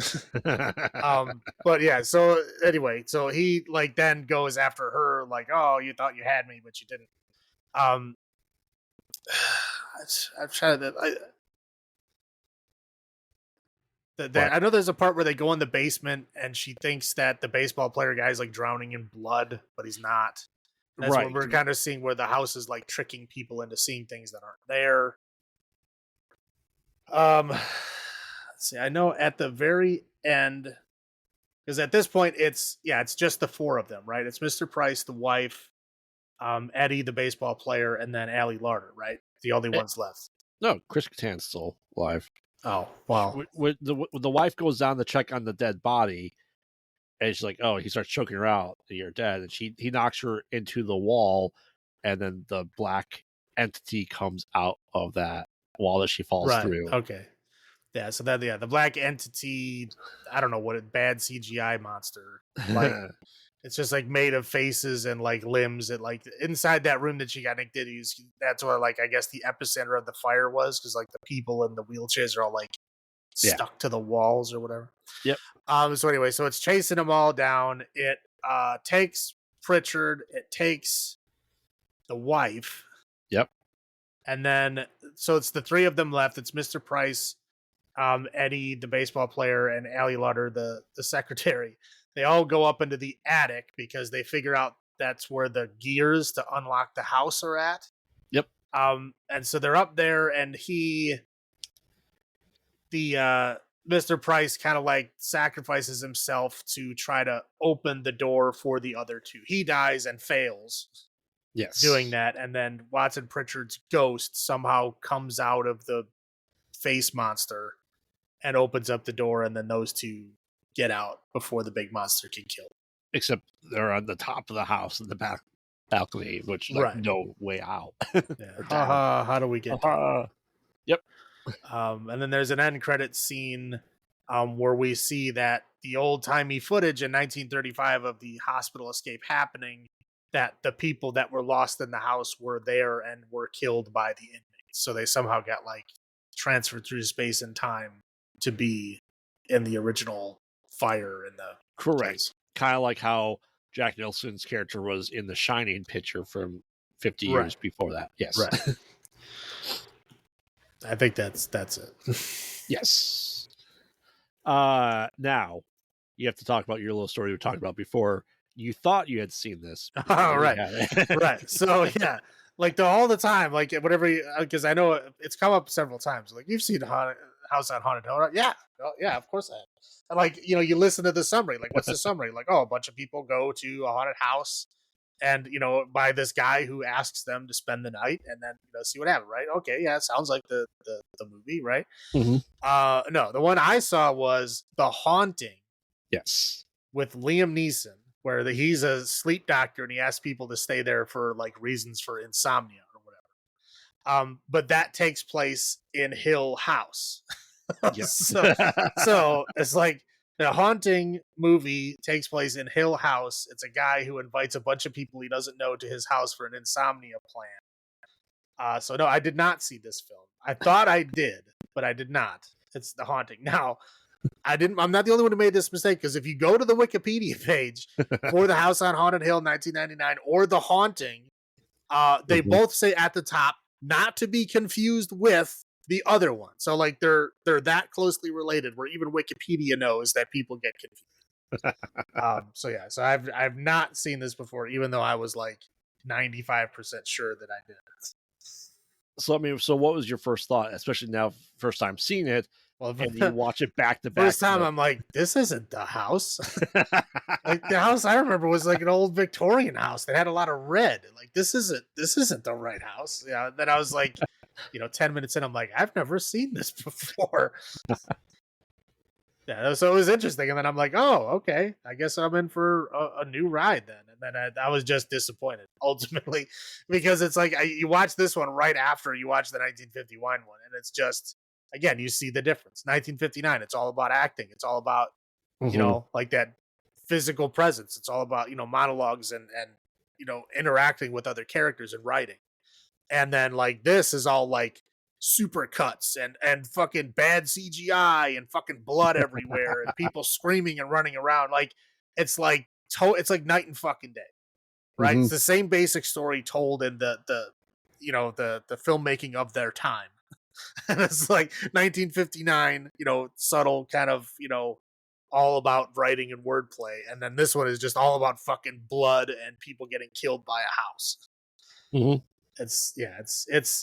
But yeah, so anyway, so he like then goes after her like, "Oh, you thought you had me, but you didn't." I'm trying to. I know there's a part where they go in the basement and she thinks that the baseball player guy's like drowning in blood, but he's not. That's when we're kind of seeing where the house is like tricking people into seeing things that aren't there. Let's see. I know at the very end, because at this point it's just the four of them, right? It's Mr. Price, the wife, Eddie, the baseball player, and then Allie Larder, right? The only ones left. No, Chris Kattan's still alive. Oh, wow. The wife goes down to check on the dead body, and she's like, "Oh," he starts choking her out. "You're dead." And he knocks her into the wall, and then the black entity comes out of that wall that she falls through. Okay. Yeah, so the black entity, I don't know bad CGI monster. Like It's just like made of faces and like limbs, and like inside that room that she got Nick did use. That's where like I guess the epicenter of the fire was, because like the people in the wheelchairs are all like stuck to the walls or whatever. Yep. So anyway, so it's chasing them all down. It takes Pritchard. It takes the wife. Yep. And then so it's the three of them left. It's Mr. Price, Eddie, the baseball player, and Allie Lutter, the secretary. They all go up into the attic because they figure out that's where the gears to unlock the house are at. Yep. And so they're up there, and Mr. Price kind of like sacrifices himself to try to open the door for the other two. He dies and fails doing that. And then Watson Pritchard's ghost somehow comes out of the face monster and opens up the door, and then those two get out before the big monster can kill them. Except they're on the top of the house in the back balcony, which like no way out. How do we get there? Yep. And then there's an end credit scene where we see that the old-timey footage in 1935 of the hospital escape happening, that the people that were lost in the house were there and were killed by the inmates. So they somehow got like transferred through space and time to be in the original fire in the correct. Kind of like how Jack Nicholson's character was in the Shining picture from 50 years before that. Yes. Right. I think that's it. Yes. Now you have to talk about your little story we were talking about before. You thought you had seen this. Oh, right. Right. So yeah, like all the time, like whatever, because I know it's come up several times. Like, you've seen House on Haunted Hill. Yeah. Oh, yeah, of course I have. And like, you listen to the summary. Like, what's the summary? Like, oh, a bunch of people go to a haunted house and, by this guy who asks them to spend the night and then, see what happens, right? Okay, yeah, it sounds like the movie, right? Mm-hmm. No, the one I saw was The Haunting. Yes. With Liam Neeson, where he's a sleep doctor and he asks people to stay there for like reasons for insomnia or whatever. But that takes place in Hill House. Yes. so it's like the Haunting movie takes place in Hill House. It's a guy who invites a bunch of people he doesn't know to his house for an insomnia plan. So no, I did not see this film. I thought I did, but I did not. It's The Haunting. Now, I'm not the only one who made this mistake, because if you go to the Wikipedia page for the House on Haunted Hill 1999 or The Haunting, they both say at the top not to be confused with the other one. So like they're that closely related where even Wikipedia knows that people get confused. So I've not seen this before, even though I was like 95% sure that I did. So what was your first thought, especially now first time seeing it? Well, and you watch it back to back. First time, I'm like, this isn't the house. Like, the house I remember was like an old Victorian house that had a lot of red. Like, this isn't the right house. Yeah. Then I was like, 10 minutes in, I'm like, I've never seen this before. Yeah. So it was interesting. And then I'm like, oh, okay, I guess I'm in for a new ride then. And then I was just disappointed ultimately, because it's like you watch this one right after you watch the 1951 one, and it's just, again, you see the difference. 1959, it's all about acting. It's all about, like that physical presence. It's all about, monologues and interacting with other characters and writing. And then like this is all like super cuts and fucking bad CGI and fucking blood everywhere and people screaming and running around. Like it's like night and fucking day, right? It's the same basic story told in the filmmaking of their time. And it's like 1959, subtle kind of, all about writing and wordplay. And then this one is just all about fucking blood and people getting killed by a house. Mm-hmm. It's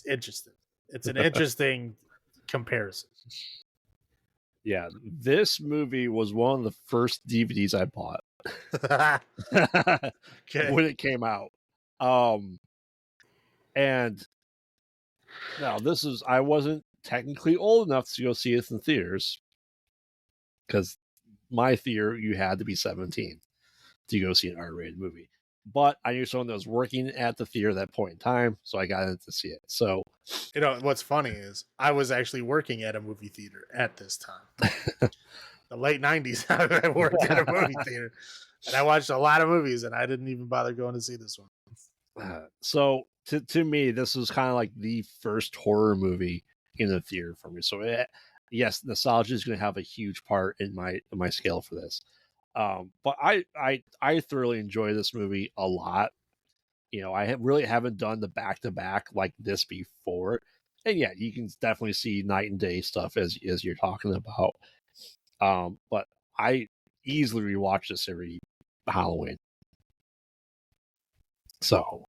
interesting. It's an interesting comparison. Yeah, this movie was one of the first DVDs I bought when it came out. And now I wasn't technically old enough to go see it in theaters, because my theory, you had to be 17 to go see an R-rated movie. But I knew someone that was working at the theater at that point in time, so I got in to see it. So, what's funny is I was actually working at a movie theater at this time. the late 90s. I worked at a movie theater, and I watched a lot of movies, and I didn't even bother going to see this one. So to me, this was kind of like the first horror movie in the theater for me. So yes, nostalgia is going to have a huge part in my scale for this. But I thoroughly enjoy this movie a lot. You know, I really haven't done the back to back like this before, and yeah, you can definitely see night and day stuff as you're talking about. But I easily rewatch this every Halloween. So,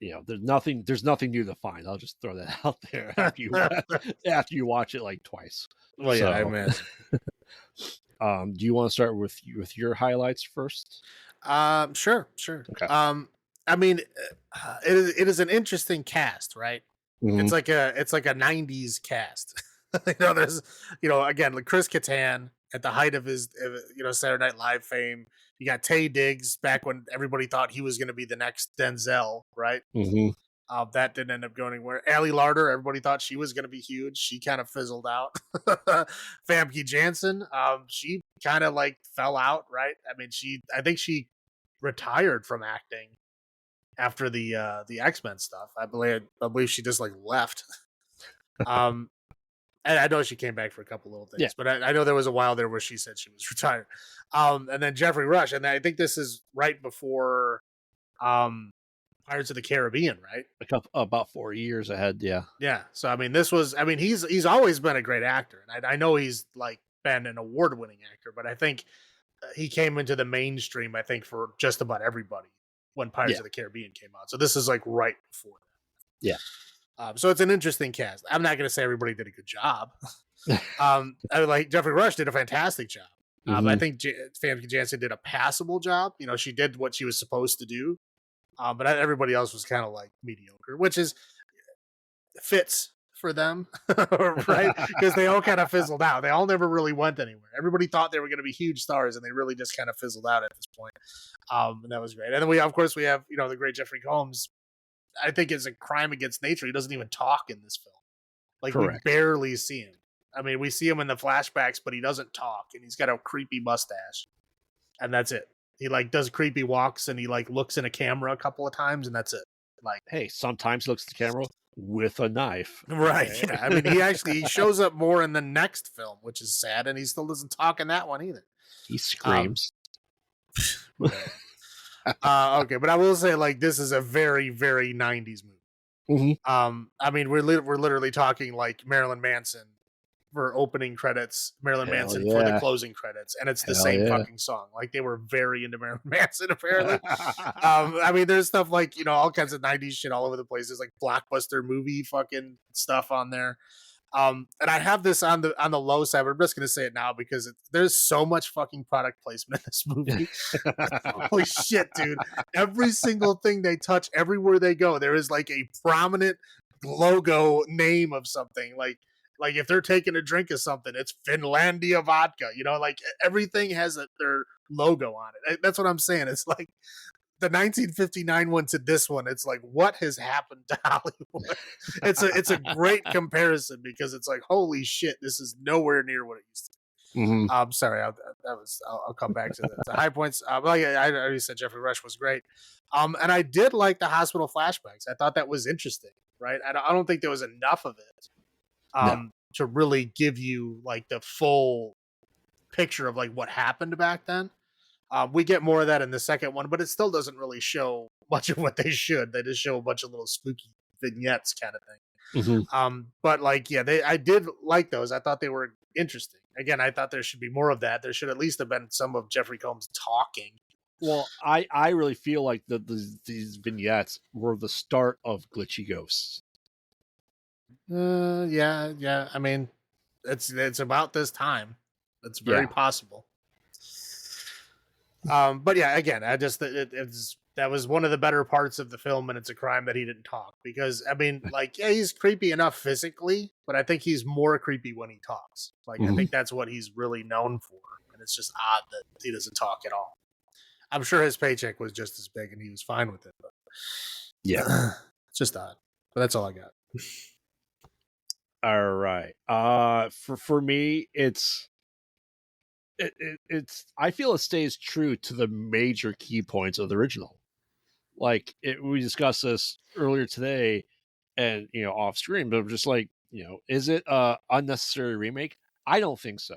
you know, there's nothing new to find. I'll just throw that out there after you watch it like twice. Well, yeah, I imagine. Do you want to start with your highlights first? Sure. Okay. I mean, it is an interesting cast, right? Mm-hmm. It's like a 90s cast. There's again, like Chris Kattan at the height of his Saturday Night Live fame. You got Taye Diggs back when everybody thought he was going to be the next Denzel, right? Mm-hmm. That didn't end up going anywhere. Allie Larder, everybody thought she was going to be huge. She kind of fizzled out. Famke Janssen, she kind of like fell out, right? I mean, I think she retired from acting after the X-Men stuff. I believe she just like left. And I know she came back for a couple little things, but I know there was a while there where she said she was retired. And then Jeffrey Rush, and I think this is right before Pirates of the Caribbean, right? About 4 years ahead, yeah. Yeah. So I mean, he's always been a great actor, and I know he's like been an award-winning actor, but I think he came into the mainstream, I think, for just about everybody when Pirates of the Caribbean came out. So this is like right before that. Yeah. So it's an interesting cast. I'm not going to say everybody did a good job. Like Jeffrey Rush did a fantastic job. I think Famke Janssen did a passable job. You know, she did what she was supposed to do. But everybody else was kind of like mediocre, which fits for them, right? Because they all kind of fizzled out. They all never really went anywhere. Everybody thought they were going to be huge stars, and they really just kind of fizzled out at this point. And that was great. And then we have the great Jeffrey Combs. I think it's a crime against nature. He doesn't even talk in this film. Like, correct. We barely see him. I mean, we see him in the flashbacks, but he doesn't talk, and he's got a creepy mustache, and that's it. He like does creepy walks, and he like looks in a camera a couple of times, and that's it. Like, hey, sometimes looks at the camera with a knife. Right. Yeah. I mean, he shows up more in the next film, which is sad, and he still doesn't talk in that one either. He screams. Okay, but I will say, like, this is a very, very 90s movie. I mean, we're literally talking like Marilyn Manson for opening credits, Marilyn Manson for the closing credits, and it's the same fucking song. Like, they were very into Marilyn Manson, apparently. I mean, there's stuff like, all kinds of 90s shit all over the place. There's like blockbuster movie fucking stuff on there. And I have this on the low side, but I'm just gonna say it now because there's so much fucking product placement in this movie. Holy shit, dude! Every single thing they touch, everywhere they go, there is like a prominent logo name of something. Like if they're taking a drink of something, it's Finlandia vodka. Like everything has their logo on it. That's what I'm saying. It's like the 1959 one to this one, it's like, what has happened to Hollywood? It's a great comparison because it's like, holy shit, this is nowhere near what it used to be. Sorry, I'll come back to the high points. Like I already said, Jeffrey Rush was great. And I did like the hospital flashbacks. I thought that was interesting, right? I don't think there was enough of it to really give you like the full picture of like what happened back then. We get more of that in the second one, but it still doesn't really show much of what they should. They just show a bunch of little spooky vignettes kind of thing. But like, yeah, I did like those. I thought they were interesting. Again, I thought there should be more of that. There should at least have been some of Jeffrey Combs talking. Well, I really feel like these vignettes were the start of Glitchy Ghosts. Yeah. I mean, it's about this time. It's very possible. But yeah, again, I just that was one of the better parts of the film, and it's a crime that he didn't talk because I mean, like, yeah, he's creepy enough physically, but I think he's more creepy when he talks. Like, I think that's what he's really known for, and it's just odd that he doesn't talk at all. I'm sure his paycheck was just as big, and he was fine with it. But yeah, it's just odd. But that's all I got. All right. For me, it's it's I feel it stays true to the major key points of the original. Like we discussed this earlier today, and off screen, but I'm just like, is it a unnecessary remake? I don't think so.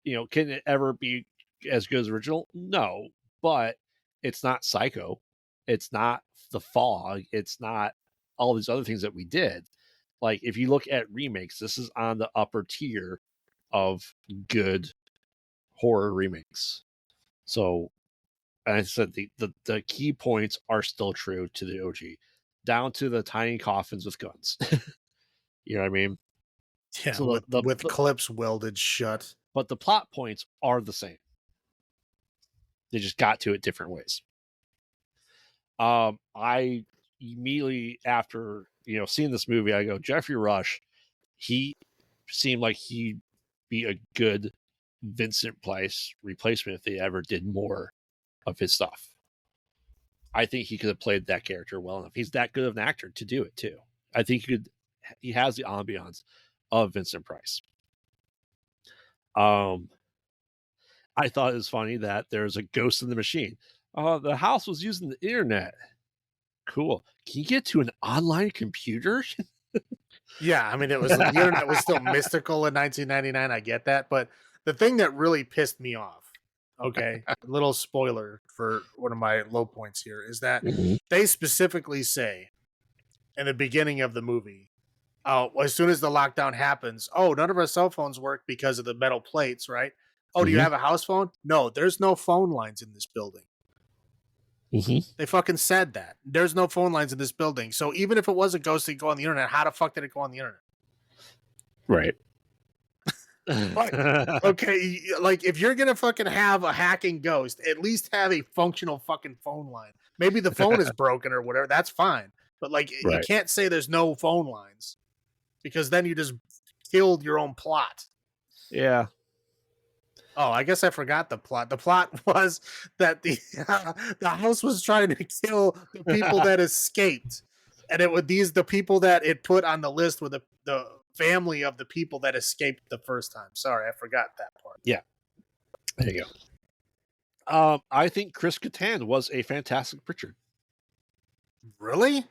Can it ever be as good as original? No, but it's not Psycho. It's not The Fog. It's not all these other things that we did. Like, if you look at remakes, this is on the upper tier of good horror remakes. So, and I said the key points are still true to the OG, down to the tiny coffins with guns. You know what I mean? Yeah, so with clips welded shut. But the plot points are the same. They just got to it different ways. I immediately after seeing this movie, I go, Jeffrey Rush, he seemed like he'd be a good Vincent Price replacement if they ever did more of his stuff. I think he could have played that character well enough. He's that good of an actor to do it too. I think he has the ambiance of Vincent Price. I thought it was funny that there's a ghost in the machine. The house was using the internet. Cool. Can you get to an online computer? Yeah, I mean, the internet was still mystical in 1999. I get that, but the thing that really pissed me off, okay, a little spoiler for one of my low points here, is that they specifically say in the beginning of the movie, as soon as the lockdown happens, none of our cell phones work because of the metal plates, right? Do you have a house phone? No, there's no phone lines in this building. They fucking said that. There's no phone lines in this building. So even if it was a ghost that go on the internet, how the fuck did it go on the internet? Right. Okay, like if you're gonna fucking have a hacking ghost, at least have a functional fucking phone line. Maybe the phone is broken or whatever. That's fine. But like, you can't say there's no phone lines because then you just killed your own plot. Yeah. Oh, I guess I forgot the plot. The plot was that the house was trying to kill the people that escaped, and it would the people that it put on the list were the family of the people that escaped the first time. Sorry, I forgot that part. Yeah, there you go. I think Chris Kattan was a fantastic Pritchard. Really?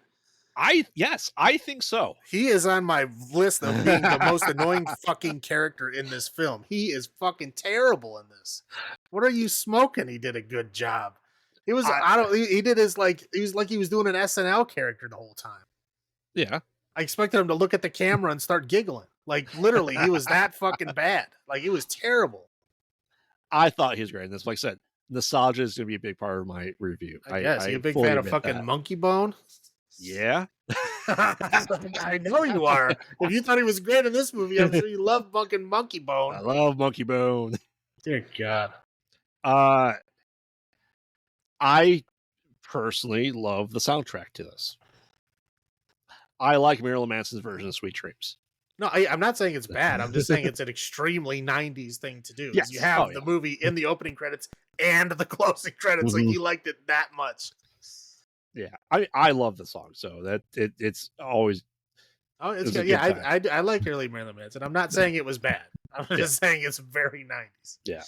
Yes, I think so. He is on my list of being the most annoying fucking character in this film. He is fucking terrible in this. What are you smoking? He did a good job. He was he did his he was doing an SNL character the whole time. Yeah. I expected him to look at the camera and start giggling. Like literally, he was that fucking bad. Like he was terrible. I thought he was great in this. Like I said, nostalgia is going to be a big part of my review. I guess. You're a big fan of fucking Monkey Bone? Yeah. I know you are. If you thought he was great in this movie, I'm sure you love fucking Monkey Bone. I love Monkey Bone. Dear God. I personally love the soundtrack to this. I like Marilyn Manson's version of Sweet Dreams. No, I'm not saying it's bad. I'm just saying it's an extremely 90s thing to do. Yes. You have the movie in the opening credits and the closing credits. Like you liked it that much. Yeah, I love the song, so that it's always. Oh, it's good. Yeah, I like early Marilyn Manson. I'm not saying it was bad. I'm just saying it's very 90s. Yeah.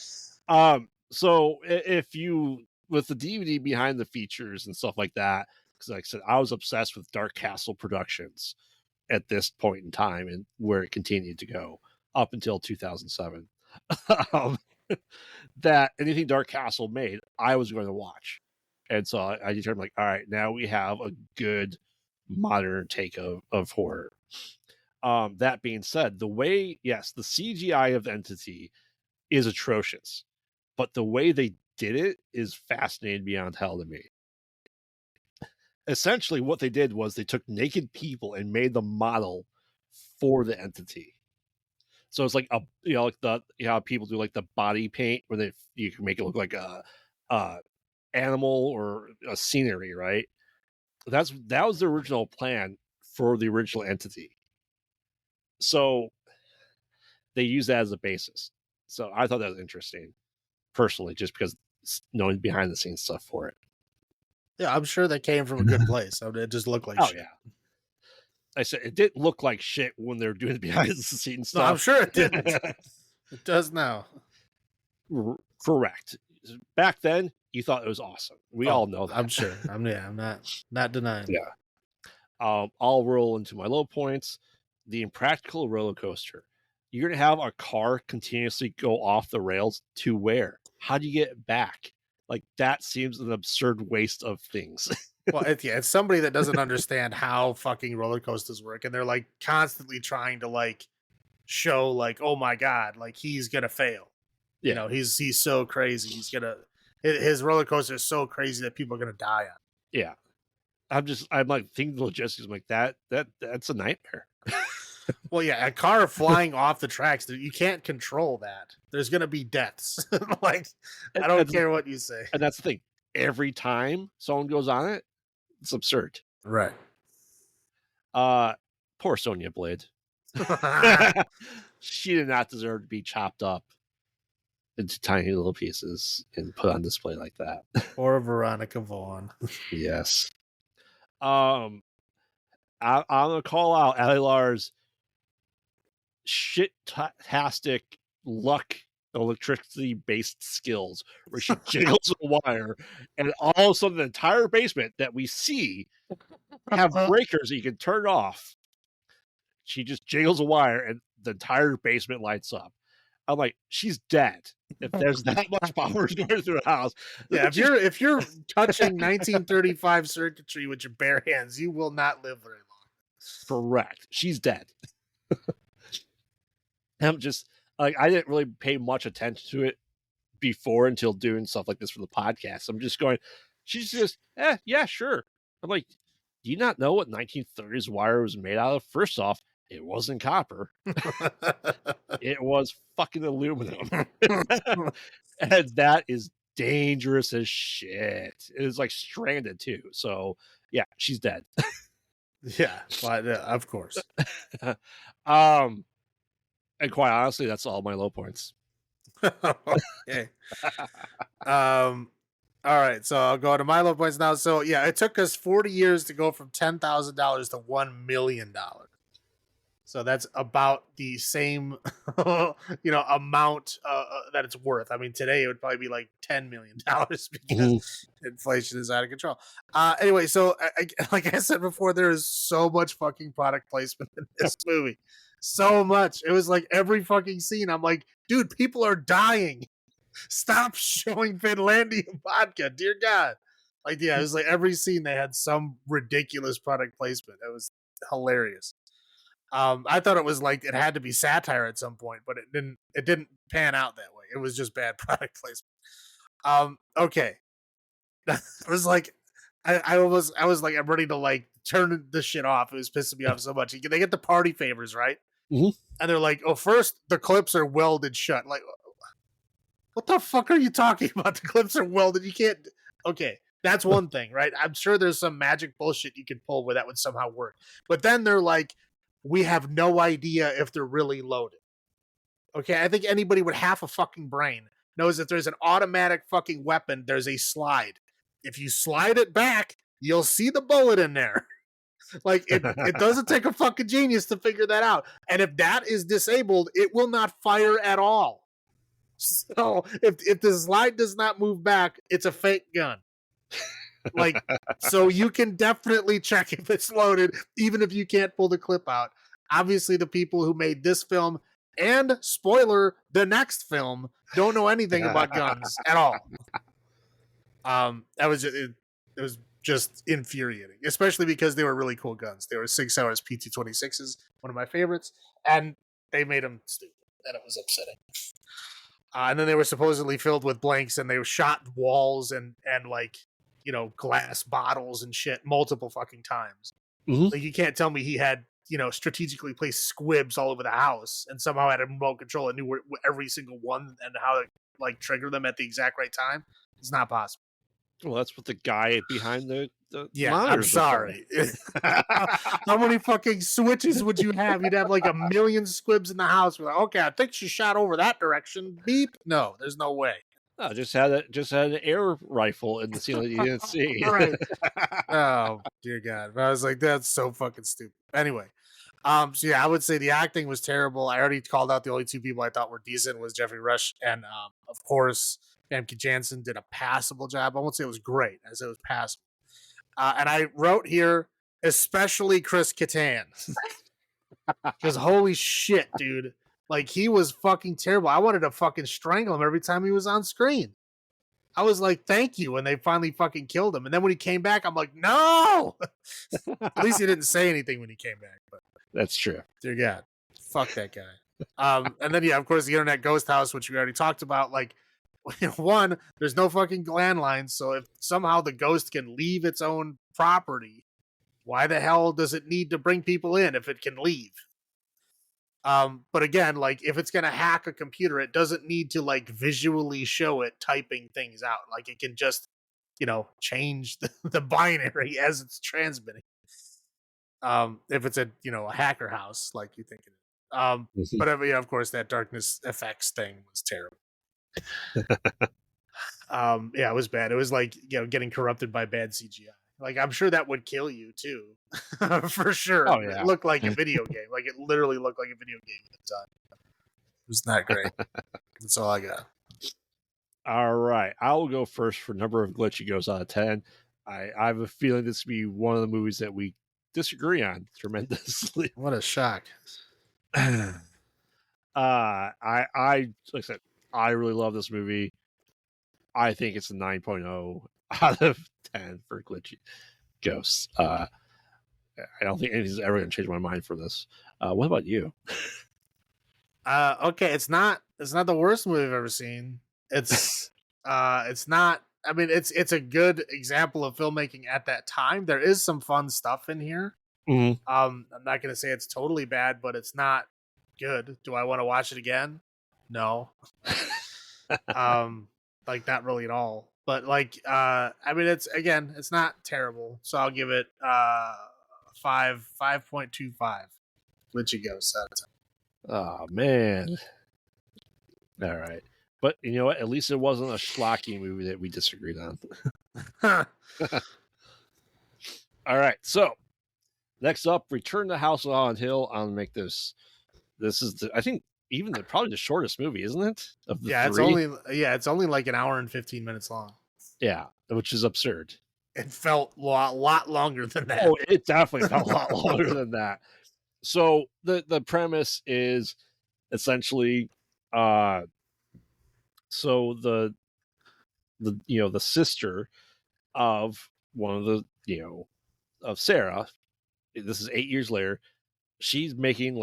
So if you with the DVD behind the features and stuff like that, because like I said, I was obsessed with Dark Castle Productions at this point in time and where it continued to go up until 2007. That anything Dark Castle made, I was going to watch. And so I determined, like, all right, now we have a good modern take of horror. That being said, the CGI of the entity is atrocious, but the way they did it is fascinating beyond hell to me. Essentially, what they did was they took naked people and made the model for the entity. So it's like people do like the body paint where you can make it look like a animal or a scenery, right? That was the original plan for the original entity. So they use that as a basis. So I thought that was interesting, personally, just because knowing behind the scenes stuff for it. Yeah, I'm sure that came from a good place. I mean, it just looked like shit. Yeah. I said it didn't look like shit when they were doing the behind the scenes stuff. No, I'm sure it didn't. It does now. Correct. Back then, you thought it was awesome. We all know that. I'm sure. I'm not denying. Yeah. I'll roll into my low points. The impractical roller coaster. You're gonna have a car continuously go off the rails to where? How do you get it back? Like, that seems an absurd waste of things. Well, it's somebody that doesn't understand how fucking roller coasters work, and they're like constantly trying to like show like, oh my god, like he's gonna fail. Yeah. You know, he's so crazy. His roller coaster is so crazy that people are gonna die on. Yeah. I'm like thinking logistics. I'm like that's a nightmare. Well, yeah, a car flying off the tracks, you can't control that. There's gonna be deaths. Like, I don't care what you say. And that's the thing. Every time someone goes on it, it's absurd. Right. Poor Sonya Blade. She did not deserve to be chopped up into tiny little pieces and put on display like that. Or Veronica Vaughn. Yes. I'm gonna call out Ali Lar's shit-tastic luck electricity-based skills where she jiggles a wire, and all of a sudden the entire basement that we see have breakers that you can turn off. She just jiggles a wire and the entire basement lights up. I'm like, she's dead. If there's that much power going through a house. Yeah, if you're touching 1935 circuitry with your bare hands, you will not live very long. Correct. She's dead. I'm just like, I didn't really pay much attention to it before until doing stuff like this for the podcast. I'm just going, she's just, yeah, sure. I'm like, do you not know what 1930s wire was made out of? First off, it wasn't copper. It was fucking aluminum. And that is dangerous as shit. It is like stranded too. So yeah, she's dead. Yeah, of course. And quite honestly, that's all my low points. Okay. All right, so I'll go to my low points now. So yeah, it took us 40 years to go from $10,000 to $1 million. So that's about the same, amount that it's worth. I mean, today it would probably be like $10 million because inflation is out of control. Anyway, so like I said before, there is so much fucking product placement in this movie. So much. It was like every fucking scene. I'm like, dude, people are dying. Stop showing Finlandia vodka, dear God. Like, yeah, it was like every scene they had some ridiculous product placement. It was hilarious. I thought it was like it had to be satire at some point, but it didn't pan out that way. It was just bad product placement. Okay. I was like, I was like, I'm ready to like turn the shit off. It was pissing me off so much. They get the party favors, right? Mm-hmm. And they're like, oh, first the clips are welded shut. Like, what the fuck are you talking about? The clips are welded. You can't. Okay, that's one thing, right? I'm sure there's some magic bullshit you could pull where that would somehow work. But then they're like, we have no idea if they're really loaded. Okay, I think anybody with half a fucking brain knows that there's an automatic fucking weapon. There's a slide. If you slide it back, you'll see the bullet in there. Like, it doesn't take a fucking genius to figure that out. And if that is disabled, it will not fire at all. So if the slide does not move back, it's a fake gun. Like, so you can definitely check if it's loaded, even if you can't pull the clip out. Obviously, the people who made this film and, spoiler, the next film don't know anything about guns at all. That was it was just infuriating, especially because they were really cool guns. They were 6 hours P226s, one of my favorites, and they made them stupid, and it was upsetting. And then they were supposedly filled with blanks, and they shot walls and like, glass bottles and shit multiple fucking times. Mm-hmm. Like, you can't tell me he had, strategically placed squibs all over the house and somehow had a remote control and knew where every single one and how to like trigger them at the exact right time. It's not possible. Well, that's what the guy behind the I'm sorry. How many fucking switches would you have? You'd have like a million squibs in the house. We're like, okay, I think she shot over that direction. Beep. No, there's no way. No, just had an air rifle in the ceiling you didn't see. Right. Oh dear God! But I was like, that's so fucking stupid. Anyway, So yeah, I would say the acting was terrible. I already called out the only two people I thought were decent was Jeffrey Rush and of course Famke Janssen did a passable job. I won't say it was great, I said it was passable. And I wrote here, especially Chris Kattan. Because holy shit, dude. Like he was fucking terrible. I wanted to fucking strangle him every time he was on screen. I was like, thank you. And they finally fucking killed him. And then when he came back, I'm like, no. At least he didn't say anything when he came back. But That's true. dear God, fuck that guy. And then yeah, of course, the internet ghost house, which we already talked about. Like, one, there's no fucking landlines, so if somehow the ghost can leave its own property, why the hell does it need to bring people in if it can leave? But again, like if it's gonna hack a computer, it doesn't need to like visually show it typing things out. Like it can just, change the binary as it's transmitting. If it's a hacker house like you think it is. But of course that darkness effects thing was terrible. Yeah, it was bad. It was like getting corrupted by bad CGI. Like I'm sure that would kill you too, for sure. Oh yeah, it looked like a video game. Like it literally looked like a video game at the time. It was not great. That's all I got. All right, I will go first for number of glitchy ghosts out of 10. I have a feeling this will be one of the movies that we disagree on tremendously. What a shock. I like I said, I really love this movie. I think it's a 9.0 out of 10 for glitchy ghosts. I don't think anything's ever going to change my mind for this. What about you? Okay, it's not the worst movie I've ever seen. It's not. I mean, it's a good example of filmmaking at that time. There is some fun stuff in here. Mm-hmm. I'm not going to say it's totally bad, but it's not good. Do I want to watch it again? No. Like not really at all. But like, I mean, it's not terrible. So I'll give it 5.25. Glitchy ghosts out of 10. Oh man. All right. But you know what? At least it wasn't a schlocky movie that we disagreed on. All right. So next up, Return to House on Hill. I'll make this. This is I think probably the shortest movie, isn't it? Of the three? It's only like an hour and 15 minutes long. Yeah, which is absurd. It felt a lot longer than that. Oh, it definitely felt a lot longer than that. So the premise is essentially so the sister of one of the of Sarah, this is 8 years later, she's making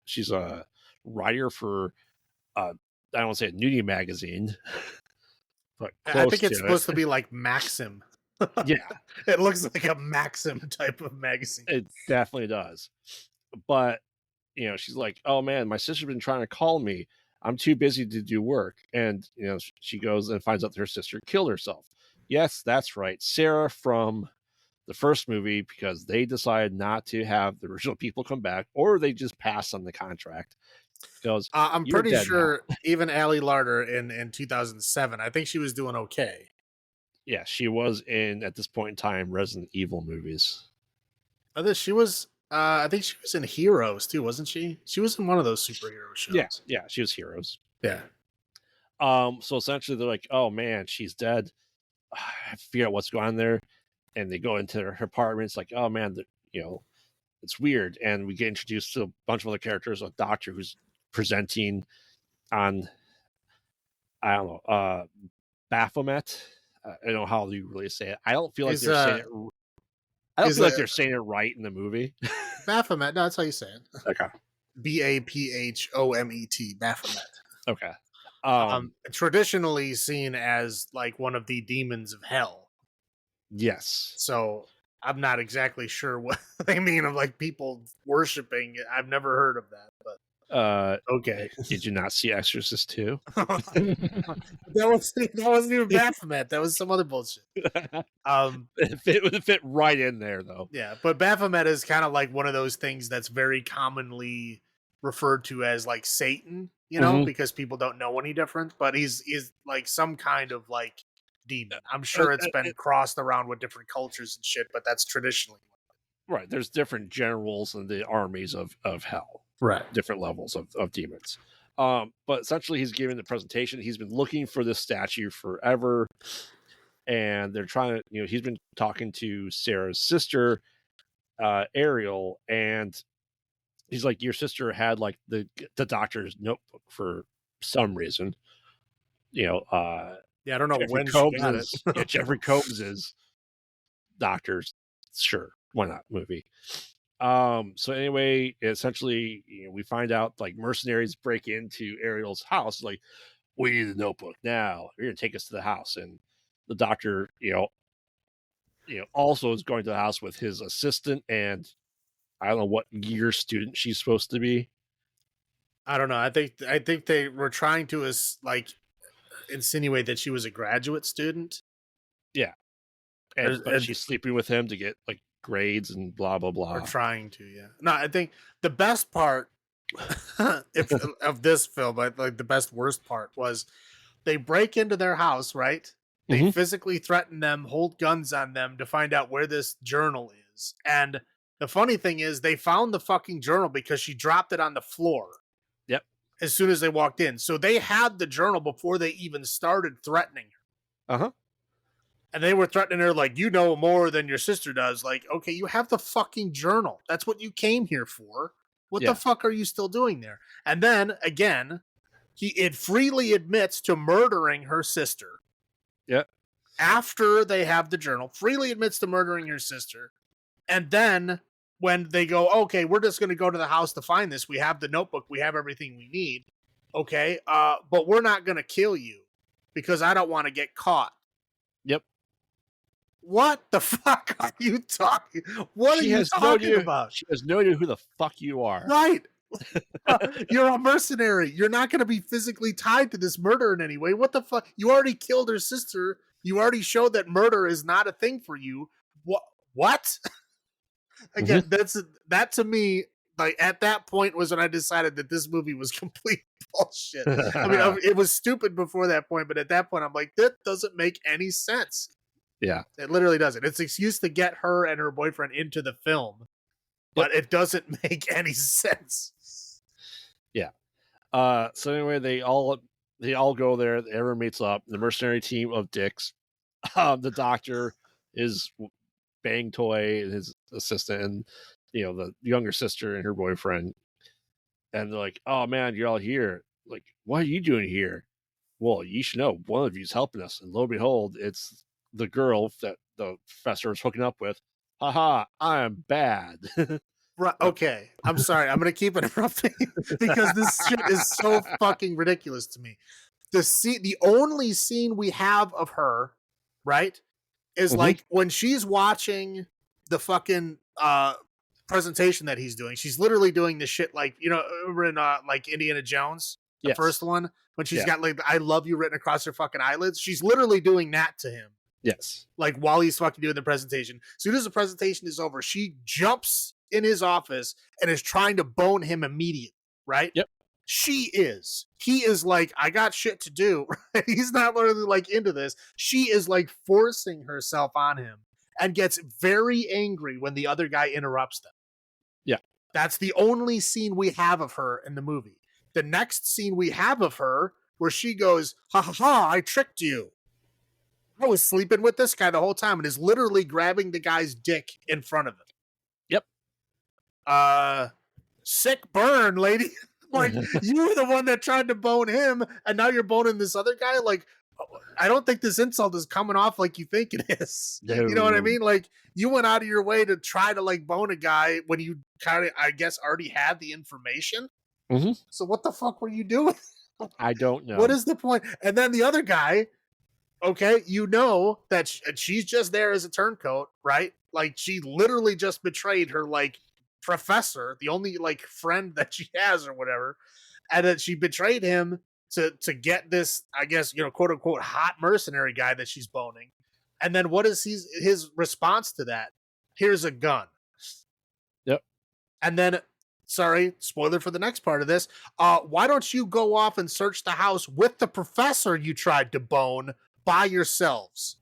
she's a writer for I don't want to say a nudie magazine, but I think it's supposed to be like Maxim. Yeah, it looks like a Maxim type of magazine. It definitely does. But she's like, oh man, my sister's been trying to call me. I'm too busy to do work. And she goes and finds out that her sister killed herself. Yes, that's right, Sarah from the first movie, because they decided not to have the original people come back, or they just passed on the contract. Goes, I'm pretty sure even Ali Larter in 2007, I think she was doing okay. Yeah, she was in, at this point in time, Resident Evil movies. I think she was in Heroes too, wasn't she? She was in one of those superhero shows. Yeah, she was Heroes. Yeah. So essentially they're like, oh man, she's dead. I figure out what's going on there. And they go into her apartment. It's like, oh man, it's weird. And we get introduced to a bunch of other characters. A doctor who's presenting on, I don't know, Baphomet. I don't know how you really say it. I don't feel like they're saying it. I don't feel like they're saying it right in the movie. Baphomet. No, that's how you say it. Okay. Baphomet. Baphomet. Okay. Traditionally seen as like one of the demons of hell. Yes. So I'm not exactly sure what they mean of like people worshiping. I've never heard of that, but okay. Did you not see Exorcist 2? that wasn't even Baphomet. That was some other bullshit. It fit right in there though. Yeah, but Baphomet is kind of like one of those things that's very commonly referred to as like Satan, because people don't know any different. But he's like some kind of like demon. I'm sure it's been crossed around with different cultures and shit, but that's traditionally. Right. There's different generals in the armies of hell. Right. Different levels of demons. But essentially he's giving the presentation. He's been looking for this statue forever. And they're trying to, he's been talking to Sarah's sister, Ariel, and he's like, your sister had like the doctor's notebook for some reason. Yeah, I don't know Jeffrey when Combs she got is, it. yeah, Jeffrey Combs is doctor's, sure, why not, movie. So anyway, essentially, we find out like mercenaries break into Ariel's house, like, we need the notebook now. You're gonna take us to the house. And the doctor, also is going to the house with his assistant, and I don't know what year student she's supposed to be. I don't know. I think they were trying to insinuate that she was a graduate student. Yeah. But she's sleeping with him to get like grades and blah blah blah. Or trying to, yeah. No, I think the best part of this film, like the worst part was they break into their house, right? They physically threaten them, hold guns on them to find out where this journal is. And the funny thing is they found the fucking journal because she dropped it on the floor. Yep. As soon as they walked in. So they had the journal before they even started threatening her. Uh-huh. And they were threatening her like, you know more than your sister does. Like, okay, you have the fucking journal. That's what you came here for. What the fuck are you still doing there? And then, again, it freely admits to murdering her sister. Yeah. After they have the journal, freely admits to murdering her sister. And then when they go, okay, we're just going to go to the house to find this. We have the notebook. We have everything we need. Okay. But we're not going to kill you because I don't want to get caught. Yep. What the fuck are you talking? What are you talking about? She has no idea who the fuck you are. Right. You're a mercenary. You're not going to be physically tied to this murder in any way. What the fuck? You already killed her sister. You already showed that murder is not a thing for you. What? Again, that to me, like at that point was when I decided that this movie was complete bullshit. I mean, it was stupid before that point, but at that point I'm like, that doesn't make any sense. Yeah. It literally doesn't. It's an excuse to get her and her boyfriend into the film, but it doesn't make any sense. Yeah. So anyway, they all go there. Everyone meets up. The mercenary team of dicks. The doctor is Bang Toy and his assistant, and the younger sister and her boyfriend. And they're like, "Oh man, you're all here. Like, what are you doing here?" Well, you should know. One of you's helping us. And lo and behold, it's the girl that the professor is hooking up with. Haha, I am bad. Right, okay, I'm sorry. I'm going to keep interrupting because this shit is so fucking ridiculous to me. The only scene we have of her, right, is like when she's watching the fucking presentation that he's doing. She's literally doing this shit like, over in like Indiana Jones, the first one, when she's got like I love you written across her fucking eyelids. She's literally doing that to him. Yes. Like while he's fucking doing the presentation. As soon as the presentation is over, she jumps in his office and is trying to bone him immediately, right? Yep. He is like, I got shit to do. He's not literally like into this. She is like forcing herself on him and gets very angry when the other guy interrupts them. Yeah. That's the only scene we have of her in the movie. The next scene we have of her where she goes, ha ha ha, I tricked you. I was sleeping with this guy the whole time and is literally grabbing the guy's dick in front of him. Yep. Sick burn, lady. Like, you were the one that tried to bone him, and now you're boning this other guy? Like, I don't think this insult is coming off like you think it is. No. You know what I mean? Like, you went out of your way to try to, like, bone a guy when you kind of, I guess, already had the information. Mm-hmm. So what the fuck were you doing? I don't know. What is the point? And then the other guy, okay, you know that she's just there as a turncoat, right? Like, she literally just betrayed her, like, professor, the only like friend that she has or whatever, and that she betrayed him to get this, I guess, quote unquote hot mercenary guy that she's boning. And then what is his response to that? Here's a gun. Yep. And then, sorry, spoiler for the next part of this. Why don't you go off and search the house with the professor you tried to bone by yourselves?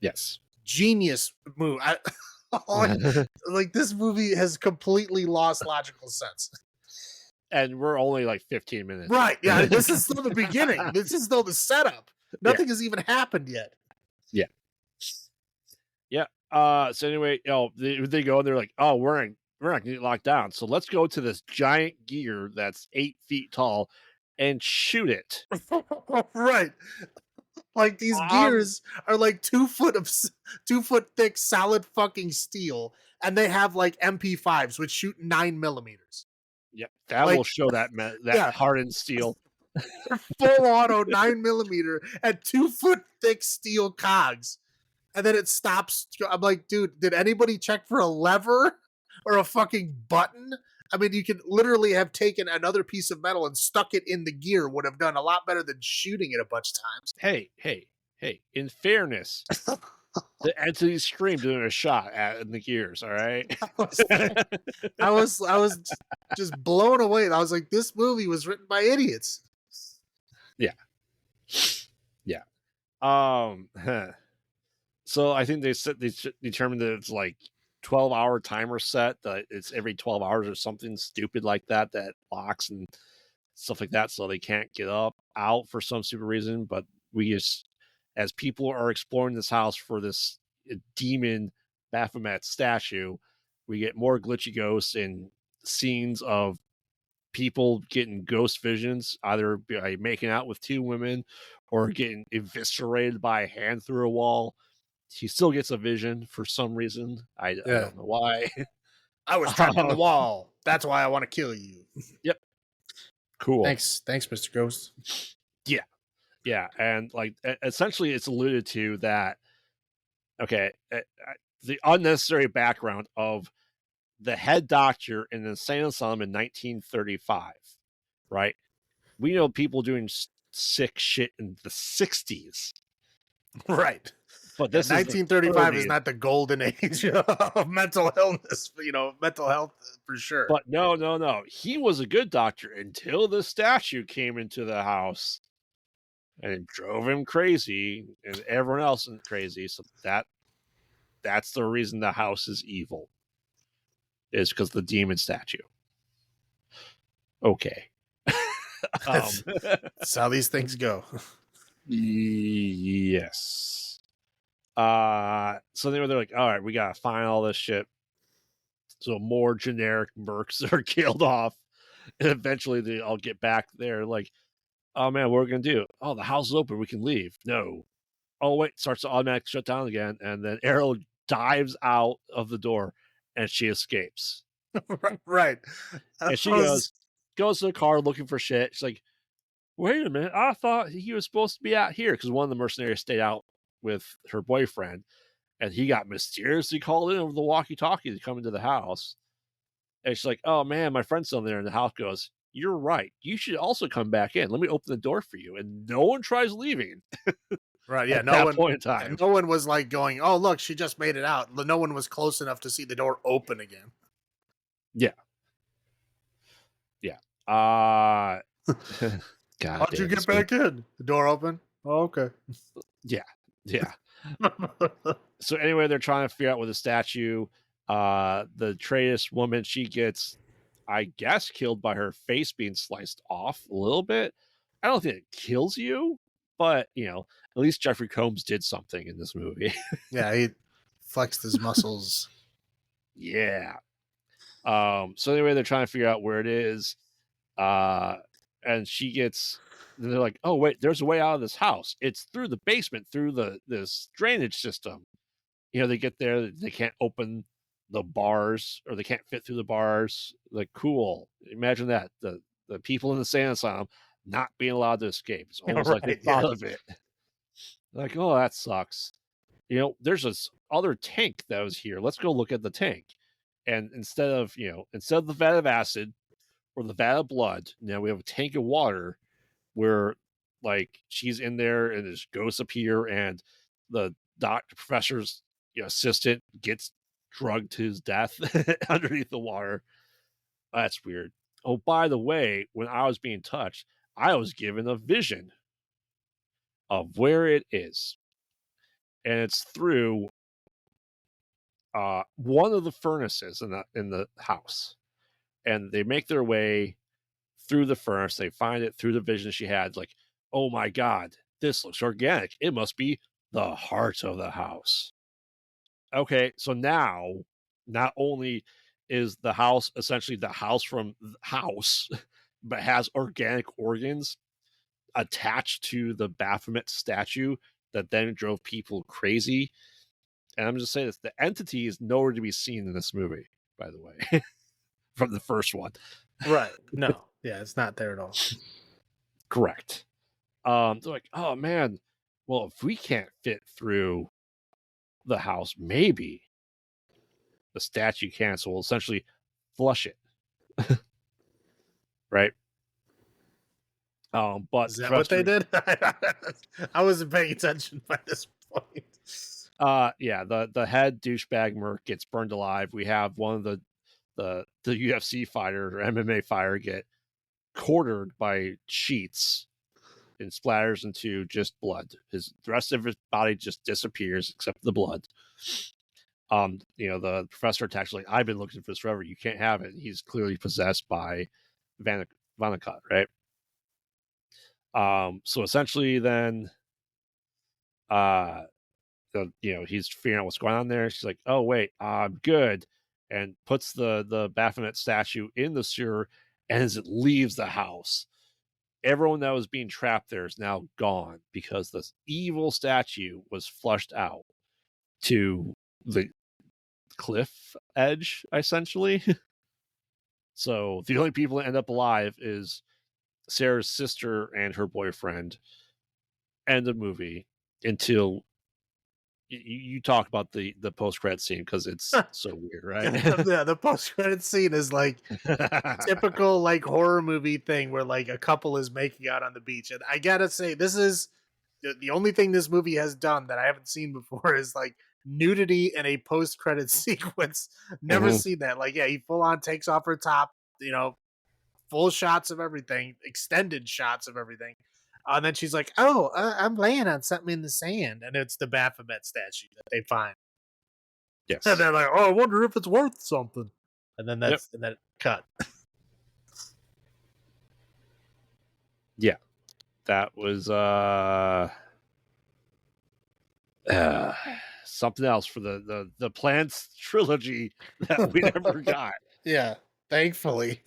Yes. Genius move. Like this movie has completely lost logical sense. And we're only like 15 minutes. Right. Yeah. This is still the beginning. This is still the setup. Nothing has even happened yet. Yeah. Yeah. So anyway, they go and they're like, oh, we're not gonna get locked down. So let's go to this giant gear that's 8 feet tall and shoot it. Right. Like these gears are like 2 foot of 2 foot thick solid fucking steel, and they have like MP5s which shoot 9mm. Yeah, that will show that hardened steel. Full auto 9mm and 2 foot thick steel cogs, and then it stops. I'm like, dude, did anybody check for a lever or a fucking button? I mean, you could literally have taken another piece of metal and stuck it in the gear. Would have done a lot better than shooting it a bunch of times. Hey! In fairness, the entity screamed doing a shot in the gears. All right. I was just blown away. I was like, this movie was written by idiots. Yeah. So I think they determined that it's like 12-hour timer set, that it's every 12 hours or something stupid like that locks and stuff like that, so they can't get out for some stupid reason. But we just, as people are exploring this house for this demon Baphomet statue, we get more glitchy ghosts and scenes of people getting ghost visions, either by making out with 2 women or getting eviscerated by a hand through a wall. He still gets a vision for some reason. I don't know why. I was trapped in the wall. That's why I want to kill you. Yep. Cool. Thanks, Mr. Ghost. Yeah, and like essentially, it's alluded to that. Okay, the unnecessary background of the head doctor in the insane asylum in 1935, right? We know people doing sick shit in the 60s, right? But this 1935 is not the golden age of mental illness, mental health for sure. But no. He was a good doctor until the statue came into the house and it drove him crazy and everyone else is crazy. So that's the reason the house is evil. Is because the demon statue. Okay. That's how these things go. Yes. So they're like, all right, we gotta find all this shit. So more generic mercs are killed off, and eventually they all get back there. Like, oh man, what are we gonna do? Oh, the house is open. We can leave. No. Oh wait, starts to automatic shut down again, and then Arrow dives out of the door, and she escapes. Right. And she goes to the car looking for shit. She's like, wait a minute, I thought he was supposed to be out here, because one of the mercenaries stayed out with her boyfriend, and he got mysteriously called in over the walkie-talkie to come into the house. And she's like, oh man, my friend's still there. And the house goes, you're right. You should also come back in. Let me open the door for you. And no one tries leaving. Right. Yeah. No one. Point in time. No one was like going, oh, look, she just made it out. No one was close enough to see the door open again. Yeah. God. How'd you get back in? The door open? Oh, okay. Yeah. So anyway, they're trying to figure out with the statue. The Traitus woman, she gets, I guess, killed by her face being sliced off a little bit. I don't think it kills you, but at least Jeffrey Combs did something in this movie. Yeah, he flexed his muscles. Yeah. So anyway, they're trying to figure out where it is. And she gets, they're like, oh wait, there's a way out of this house. It's through the basement, through this drainage system. They get there, they can't open the bars, or they can't fit through the bars. Like, cool. Imagine that. The people in the insane asylum not being allowed to escape. It's almost like they thought of it. Like, oh, that sucks. There's this other tank that was here. Let's go look at the tank. And instead of the vat of acid or the vat of blood, now we have a tank of water where, like, she's in there and there's ghosts appear, and the professor's assistant gets drugged to his death underneath the water. That's weird. Oh, by the way, when I was being touched, I was given a vision of where it is. And it's through one of the furnaces in the house, and they make their way through the furnace. They find it through the vision she had. Like, oh my god, this looks organic. It must be the heart of the house. Okay, so now not only is the house essentially the house from the house, but has organic organs attached to the Baphomet statue that then drove people crazy. And I'm just saying this, the entity is nowhere to be seen in this movie, by the way, from the first one. Right. No. Yeah, it's not there at all. Correct. They're like, oh man, well, if we can't fit through the house, maybe the statue can, so we'll essentially flush it. Right? But is that what they did? I wasn't paying attention by this point. Yeah, the head douchebag merc gets burned alive. We have one of the UFC fighter or MMA fighter get quartered by sheets and splatters into just blood. The rest of his body just disappears except the blood. The professor attacks like, I've been looking for this forever. You can't have it. He's clearly possessed by Vannacut, right? So essentially then he's figuring out what's going on there. She's like, oh wait, I'm good, and puts the Baphomet statue in the sewer, and as it leaves the house, everyone that was being trapped there is now gone because this evil statue was flushed out to the cliff edge, essentially. So the only people that end up alive is Sarah's sister and her boyfriend. End of movie. Until you talk about the post-credit scene because it's so weird, right? Yeah, the post-credit scene is like typical like horror movie thing where like a couple is making out on the beach. And I gotta say, this is the only thing this movie has done that I haven't seen before is like nudity in a post-credit sequence. Never seen that. Like, yeah, he full on takes off her top, full shots of everything, extended shots of everything. And then she's like, "Oh, I'm laying on something in the sand," and it's the Baphomet statue that they find. Yes, and they're like, "Oh, I wonder if it's worth something." And then and then cut. Yeah, that was something else for the Plants trilogy that we never got. Yeah, thankfully.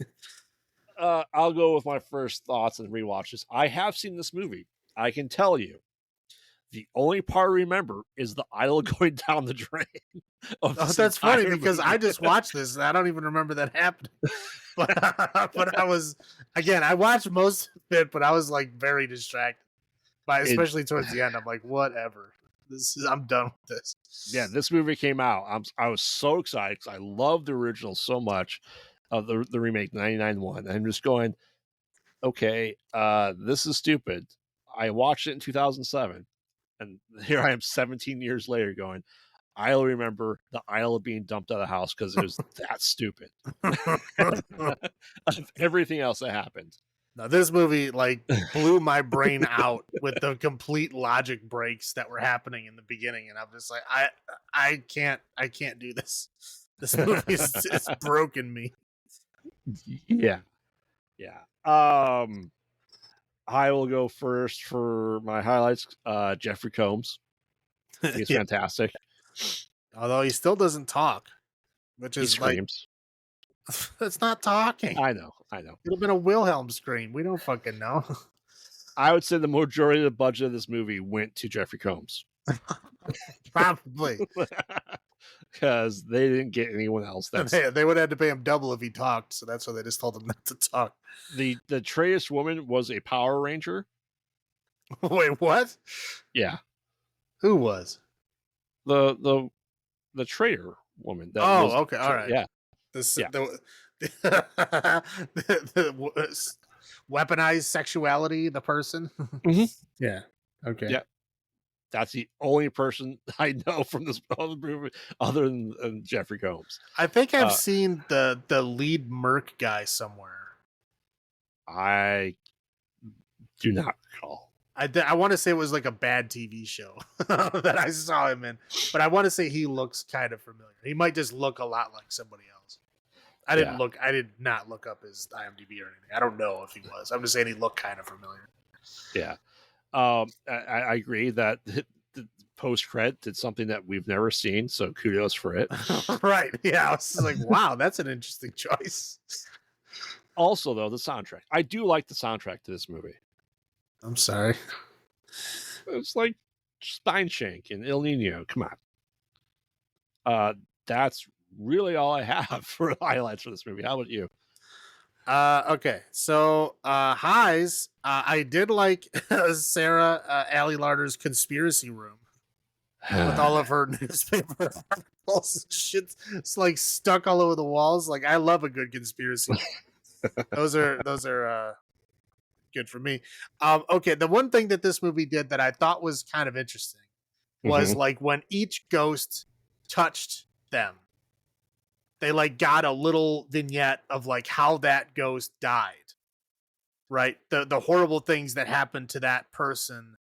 I'll go with my first thoughts and rewatches. I have seen this movie. I can tell you, the only part I remember is the idol going down the drain. That's funny because I just watched this and I don't even remember that happening. But I was, again, I watched most of it, but I was like very distracted especially towards the end. I'm like, whatever. I'm done with this. Yeah, this movie came out. I was so excited because I love the original so much. The remake 99 one. I'm just going, okay, this is stupid. I watched it in 2007, and here I am 17 years later going, I'll remember the idol being dumped out of the house because it was that stupid. Of everything else that happened. Now, this movie like blew my brain out with the complete logic breaks that were happening in the beginning, and I'm just like, I can't do this. This movie it's broken me. Yeah. I will go first for my highlights. Jeffrey Combs, he's fantastic. Although he still doesn't talk, which is screams. Like, it's not talking. I know. It'd have been a Wilhelm scream. We don't fucking know. I would say the majority of the budget of this movie went to Jeffrey Combs. Probably. Because they didn't get anyone else. They would have had to pay him double if he talked, so that's why they just told him not to talk. The Traius woman was a Power Ranger. Wait, what? Yeah. Who was? The traitor woman. Okay, all right. Yeah. The weaponized sexuality, the person. Mm-hmm. Yeah. Okay. Yeah. That's the only person I know from this movie other than Jeffrey Combs. I think I've seen the lead merc guy somewhere. I do not recall. I want to say it was like a bad TV show that I saw him in, but I want to say he looks kind of familiar. He might just look a lot like somebody else. I did not look up his IMDb or anything. I don't know if he was. I'm just saying he looked kind of familiar. Yeah. I agree that the post credit did something that we've never seen, so kudos for it. Right. Yeah. I was like, wow, that's an interesting choice. Also, though, the soundtrack. I do like the soundtrack to this movie. I'm sorry. It's like Spineshank and El Nino. Come on. That's really all I have for highlights for this movie. How about you? Okay. So, highs. I did like Sarah Ali Larder's conspiracy room with all of her newspaper articles and shit. It's like stuck all over the walls. Like, I love a good conspiracy. Those are good for me. Okay, the one thing that this movie did that I thought was kind of interesting was like when each ghost touched them, they like got a little vignette of like how that ghost died. Right? The horrible things that happened to that person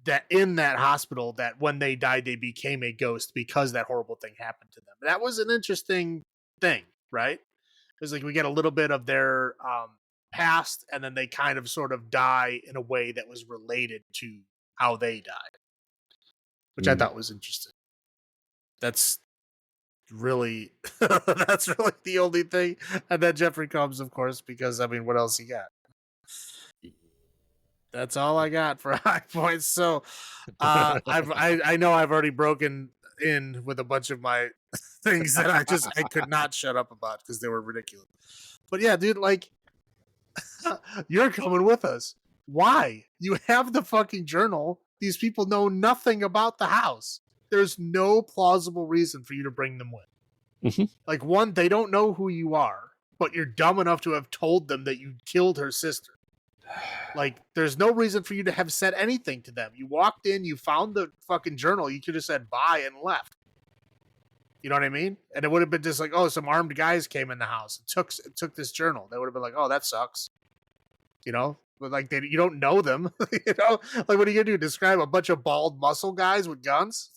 that in that hospital, that when they died they became a ghost because that horrible thing happened to them. That was an interesting thing, right? It was like we get a little bit of their past, and then they kind of sort of die in a way that was related to how they died, which I thought was interesting. That's really the only thing. And then Jeffrey Combs, of course, because I mean, what else you got? That's all I got for high points. So I know I've already broken in with a bunch of my things that I could not shut up about because they were ridiculous. But yeah, dude, like you're coming with us. Why? You have the fucking journal. These people know nothing about the house. There's no plausible reason for you to bring them with. Like, one, they don't know who you are, but you're dumb enough to have told them that you killed her sister. Like, there's no reason for you to have said anything to them. You walked in, you found the fucking journal, you could have said bye and left. You know what I mean? And it would have been just like, oh, some armed guys came in the house and took this journal. They would have been like, oh, that sucks. You know? But like, you don't know them. You know? Like, what are you gonna do? Describe a bunch of bald muscle guys with guns?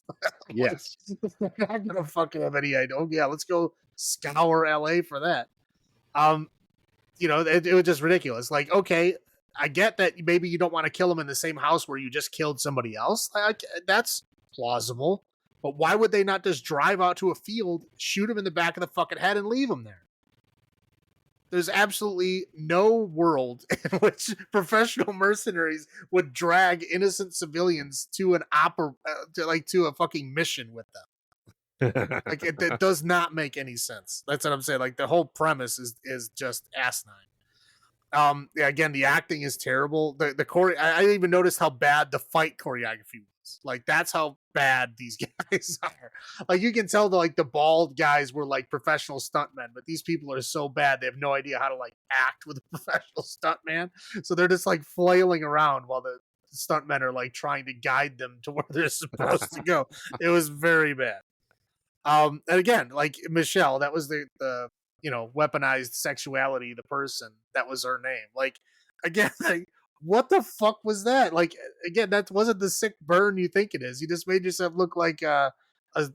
Yes. They're not gonna fucking have any idea. Oh, yeah, let's go scour LA for that. You know, it was just ridiculous. Like, okay, I get that maybe you don't want to kill them in the same house where you just killed somebody else. That's plausible. But why would they not just drive out to a field, shoot him in the back of the fucking head, and leave him there? There's absolutely no world in which professional mercenaries would drag innocent civilians to an to a fucking mission with them. Like it does not make any sense. That's what I'm saying. Like the whole premise is just asinine. Yeah, again, the acting is terrible. The I even noticed how bad the fight choreography was. Like that's how bad these guys are. Like you can tell the bald guys were like professional stuntmen, but these people are so bad they have no idea how to like act with a professional stuntman. So they're just like flailing around while the stuntmen are like trying to guide them to where they're supposed to go. It was very bad. And again, like Michelle, that was the weaponized sexuality, the person that was her name. Like again, like what the fuck was that? Like again, that wasn't the sick burn you think it is. You just made yourself look like a like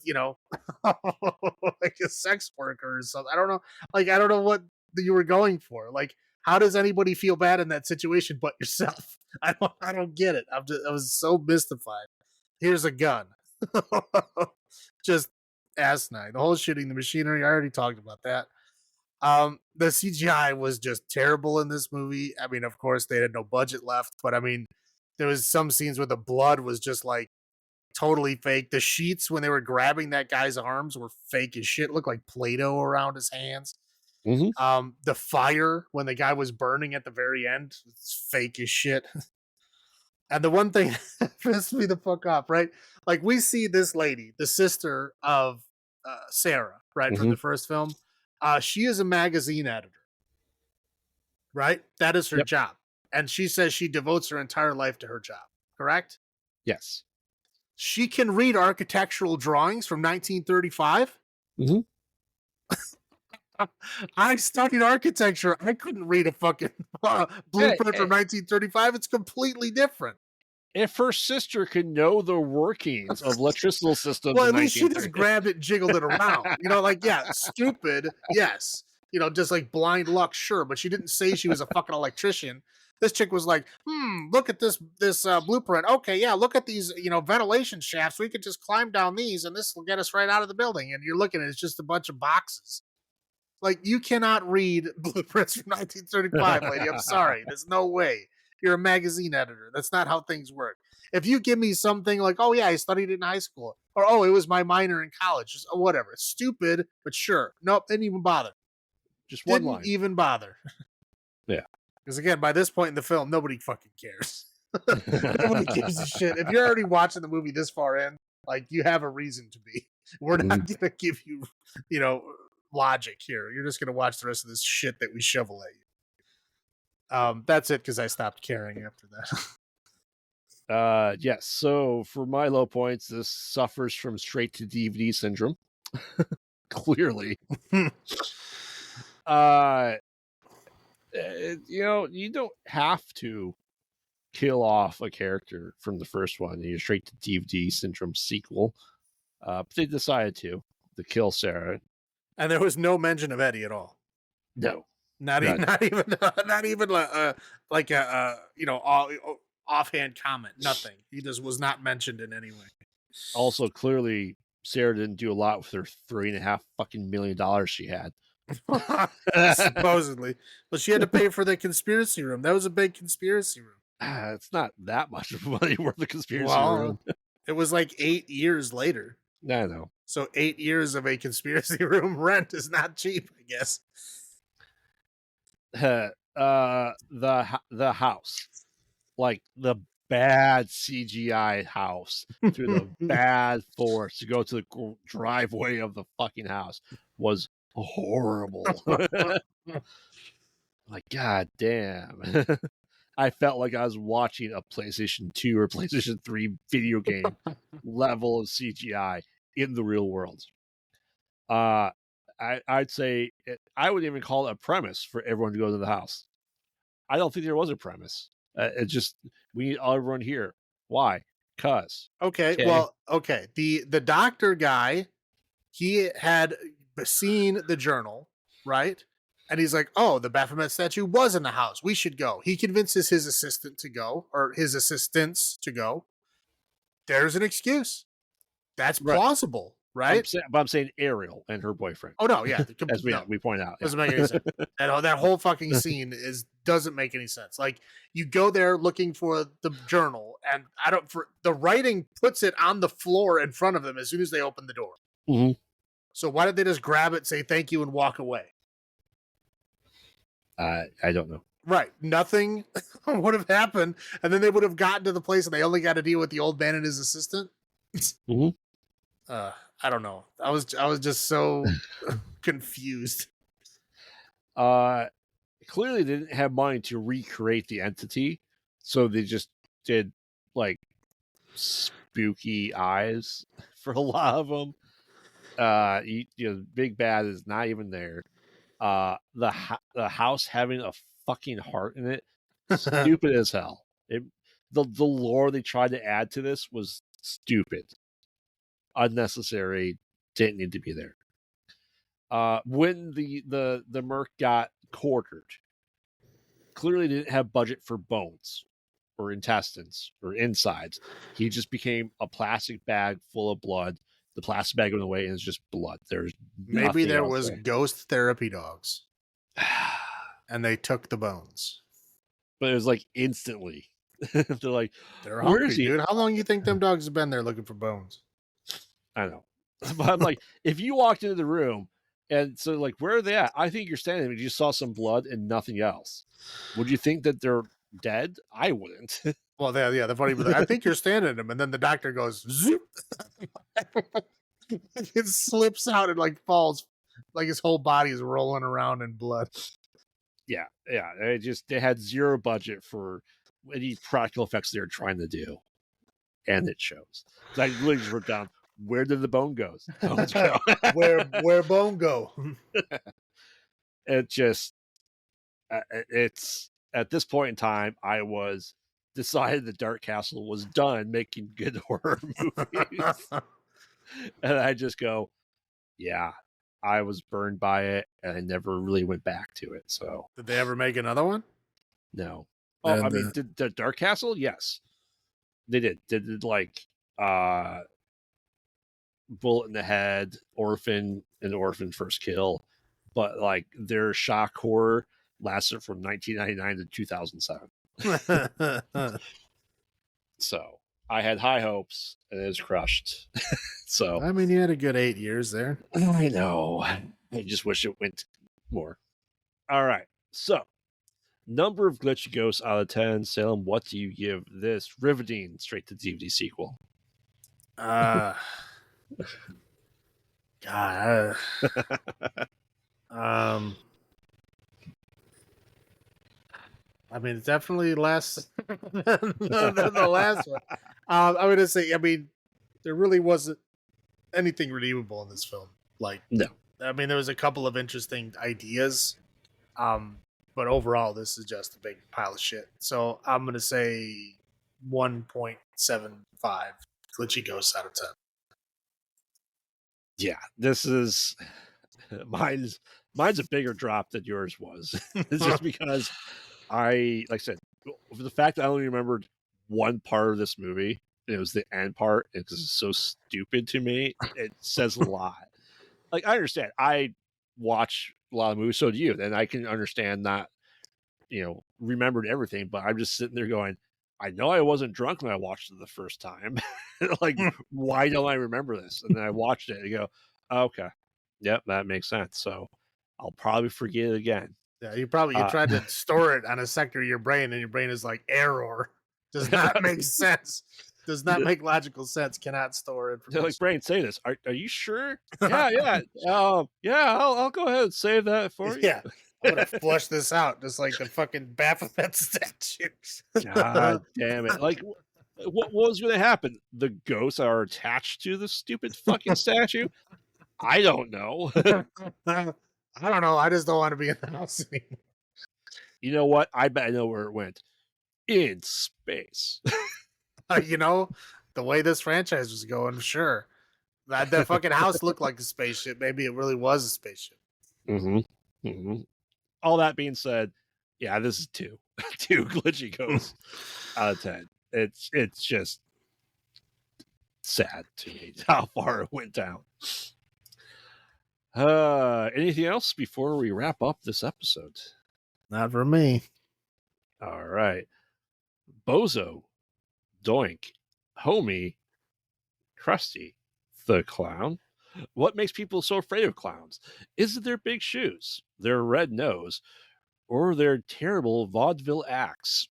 a sex worker or something. I don't know. Like I don't know what you were going for. Like how does anybody feel bad in that situation but yourself? I don't get it. I was so mystified. Here's a gun. Just asinine. The whole shooting the machinery, I already talked about that. The CGI was just terrible in this movie. I mean, of course, they had no budget left, but I mean, there was some scenes where the blood was just like totally fake. The sheets when they were grabbing that guy's arms were fake as shit. It looked like Play-Doh around his hands. The fire when the guy was burning at the very end, it's fake as shit. And the one thing that pissed me the fuck off, right? Like we see this lady, the sister of Sarah, right, from the first film. She is a magazine editor, right? That is her job. And she says she devotes her entire life to her job, correct? Yes. She can read architectural drawings from 1935? I studied architecture. I couldn't read a fucking blueprint from 1935. It's completely different. if her sister could know the workings of electrical systems, well, in at least she just 1930 grabbed it and jiggled it around. Like, yeah, stupid, yes. Just like blind luck, sure, but she didn't say she was a fucking electrician. This chick was like, look at this blueprint. Okay, yeah, look at these, ventilation shafts. We could just climb down these, and this will get us right out of the building. And you're looking at it's just a bunch of boxes. Like, you cannot read blueprints from 1935, lady. I'm sorry. There's no way. You're a magazine editor. That's not how things work. If you give me something like, oh, yeah, I studied it in high school, or, oh, it was my minor in college, just whatever. It's stupid, but sure. Nope, didn't even bother. Just one Didn't line. even bother. Yeah. Because, again, by this point in the film, nobody fucking cares. Nobody gives a shit. If you're already watching the movie this far in, like, you have a reason to be. We're not going to give you, logic here. You're just going to watch the rest of this shit that we shovel at you. That's it, because I stopped caring after that. Yes. So for my low points, this suffers from straight to DVD syndrome. Clearly. You don't have to kill off a character from the first one. You're straight to DVD syndrome sequel. But they decided to kill Sarah. And there was no mention of Eddie at all. No. Not even like a offhand comment. Nothing. He just was not mentioned in any way. Also, clearly, Sarah didn't do a lot with her $3.5 million she had. Supposedly, but she had to pay for the conspiracy room. That was a big conspiracy room. It's not that much of money worth the conspiracy room. It was like 8 years later. I know. So 8 years of a conspiracy room rent is not cheap, I guess. The house, like the bad CGI house through the bad forest to go to the driveway of the fucking house was horrible. Like, god damn. I felt like I was watching a PlayStation 2 or PlayStation 3 video game level of CGI in the real world. I'd say I would even call it a premise for everyone to go to the house. I don't think there was a premise. It's just, we need everyone here. Why? Cause. Okay. Well, okay. The doctor guy, he had seen the journal, right? And he's like, oh, the Baphomet statue was in the house. We should go. He convinces his assistant to go, or his assistants to go. There's an excuse. That's plausible, right? I'm saying Ariel and her boyfriend. Oh, no, yeah. As we point out. Doesn't make any sense. That whole fucking scene doesn't make any sense. Like, you go there looking for the journal, and the writing puts it on the floor in front of them as soon as they open the door. Mm-hmm. So why did they just grab it, say thank you, and walk away? I don't know. Right. Nothing would have happened, and then they would have gotten to the place and they only got to deal with the old man and his assistant. Mm-hmm. I don't know. I was just so confused. Clearly they didn't have money to recreate the entity, so they just did like spooky eyes for a lot of them. Big Bad is not even there. The house having a fucking heart in it, stupid as hell. The lore they tried to add to this was stupid, unnecessary, didn't need to be there. When the Merc got quartered, clearly didn't have budget for bones or intestines or insides. He just became a plastic bag full of blood. The plastic bag went away and it's just blood. There's maybe there was ghost therapy dogs, and they took the bones. But it was like instantly. They're like, they're hungry, where is he? Dude, how long do you think them dogs have been there looking for bones? I know, but I'm like, if you walked into the room and so like, where are they at? I think you're standing and you saw some blood and nothing else. Would you think that they're dead? I wouldn't. Well, the funny, I think you're standing them, and then the doctor goes, zoop. It slips out and like falls, like his whole body is rolling around in blood. Yeah. They had zero budget for any practical effects they were trying to do, and it shows. So I literally just wrote down, where did the bone go? Where bone go? It just, it's at this point in time, I was decided that Dark Castle was done making good horror movies. And I just go, yeah, I was burned by it, and I never really went back to it. So, did they ever make another one? No. Oh, And, I mean, did Dark Castle? Yes, they did. They did like Bullet in the Head, Orphan, and Orphan First Kill, but like their shock horror lasted from 1999 to 2007. So I had high hopes, and it was crushed. So I mean, you had a good 8 years there. I know. I just wish it went more. All right. So, number of glitchy ghosts out of 10. Salem, what do you give this riveting straight to DVD sequel? God. I mean, it's definitely less than the last one. I'm going to say, I mean, there really wasn't anything redeemable in this film. Like, no. I mean, there was a couple of interesting ideas, but overall, this is just a big pile of shit. So I'm going to say 1.75 glitchy ghosts out of 10. Yeah, this is mine's a bigger drop than yours was. It's just because like I said, for the fact that I only remembered one part of this movie, and it was the end part, because it's so stupid to me, it says a lot. Like, I understand. I watch a lot of movies, so do you, and I can understand not, remembered everything, but I'm just sitting there going, I know I wasn't drunk when I watched it the first time. Like, why don't I remember this? And then I watched it and go, okay, yep, that makes sense. So I'll probably forget it again. Yeah, you tried to store it on a sector of your brain, and your brain is like, error. Does not make sense. Does not make logical sense. Cannot store information. They're like, brain, say this. Are you sure? Yeah. I'll go ahead and save that for you. Yeah. I'm gonna flush this out, just like the fucking Baphomet statue. God damn it! Like, what was going to happen? The ghosts are attached to the stupid fucking statue. I don't know. I don't know. I just don't want to be in the house anymore. You know what? I bet I know where it went. In space. The way this franchise was going, sure. That fucking house looked like a spaceship. Maybe it really was a spaceship. Mm-hmm. All that being said, yeah, this is 2 glitchy ghosts out of 10. It's just sad to me how far it went down. Anything else before we wrap up this episode? Not for me. All right. Bozo, Doink, Homie, Krusty, the Clown. What makes people so afraid of clowns? Is it their big shoes, their red nose, or their terrible vaudeville acts?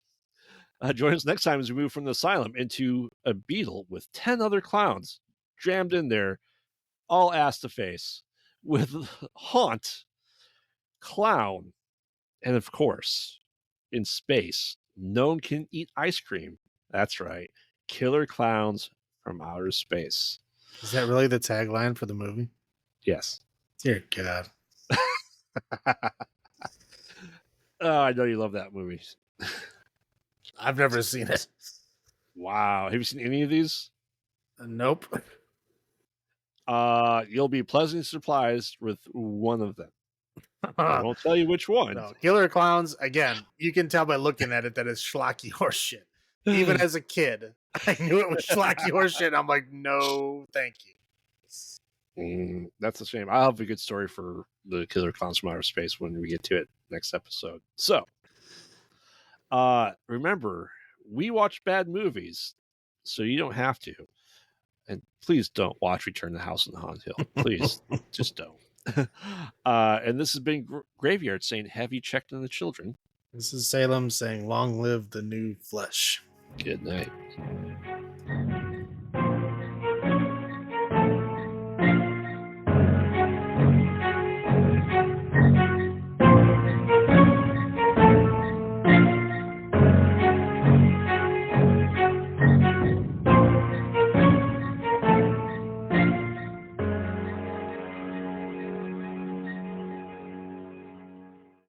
Join us next time as we move from the asylum into a beetle with 10 other clowns jammed in there, all ass to face, with Haunt, Clown, and of course, in space, no one can eat ice cream. That's right. Killer clowns from outer space. Is that really the tagline for the movie? Yes. Dear God. Oh, I know you love that movie. I've never seen it. Wow. Have you seen any of these? Nope. You'll be pleasantly surprised with one of them. I won't tell you which one. No, Killer Clowns, again, you can tell by looking at it that it's schlocky horseshit. Even as a kid, I knew it was schlocky horseshit. I'm like, no, thank you. That's a shame. I'll have a good story for the Killer Clowns from Outer Space when we get to it next episode. So, remember, we watch bad movies, so you don't have to. And please don't watch Return to the House on the Haunted Hill. Please, just don't. And this has been Graveyard saying, have you checked on the children? This is Salem saying, long live the new flesh. Good night.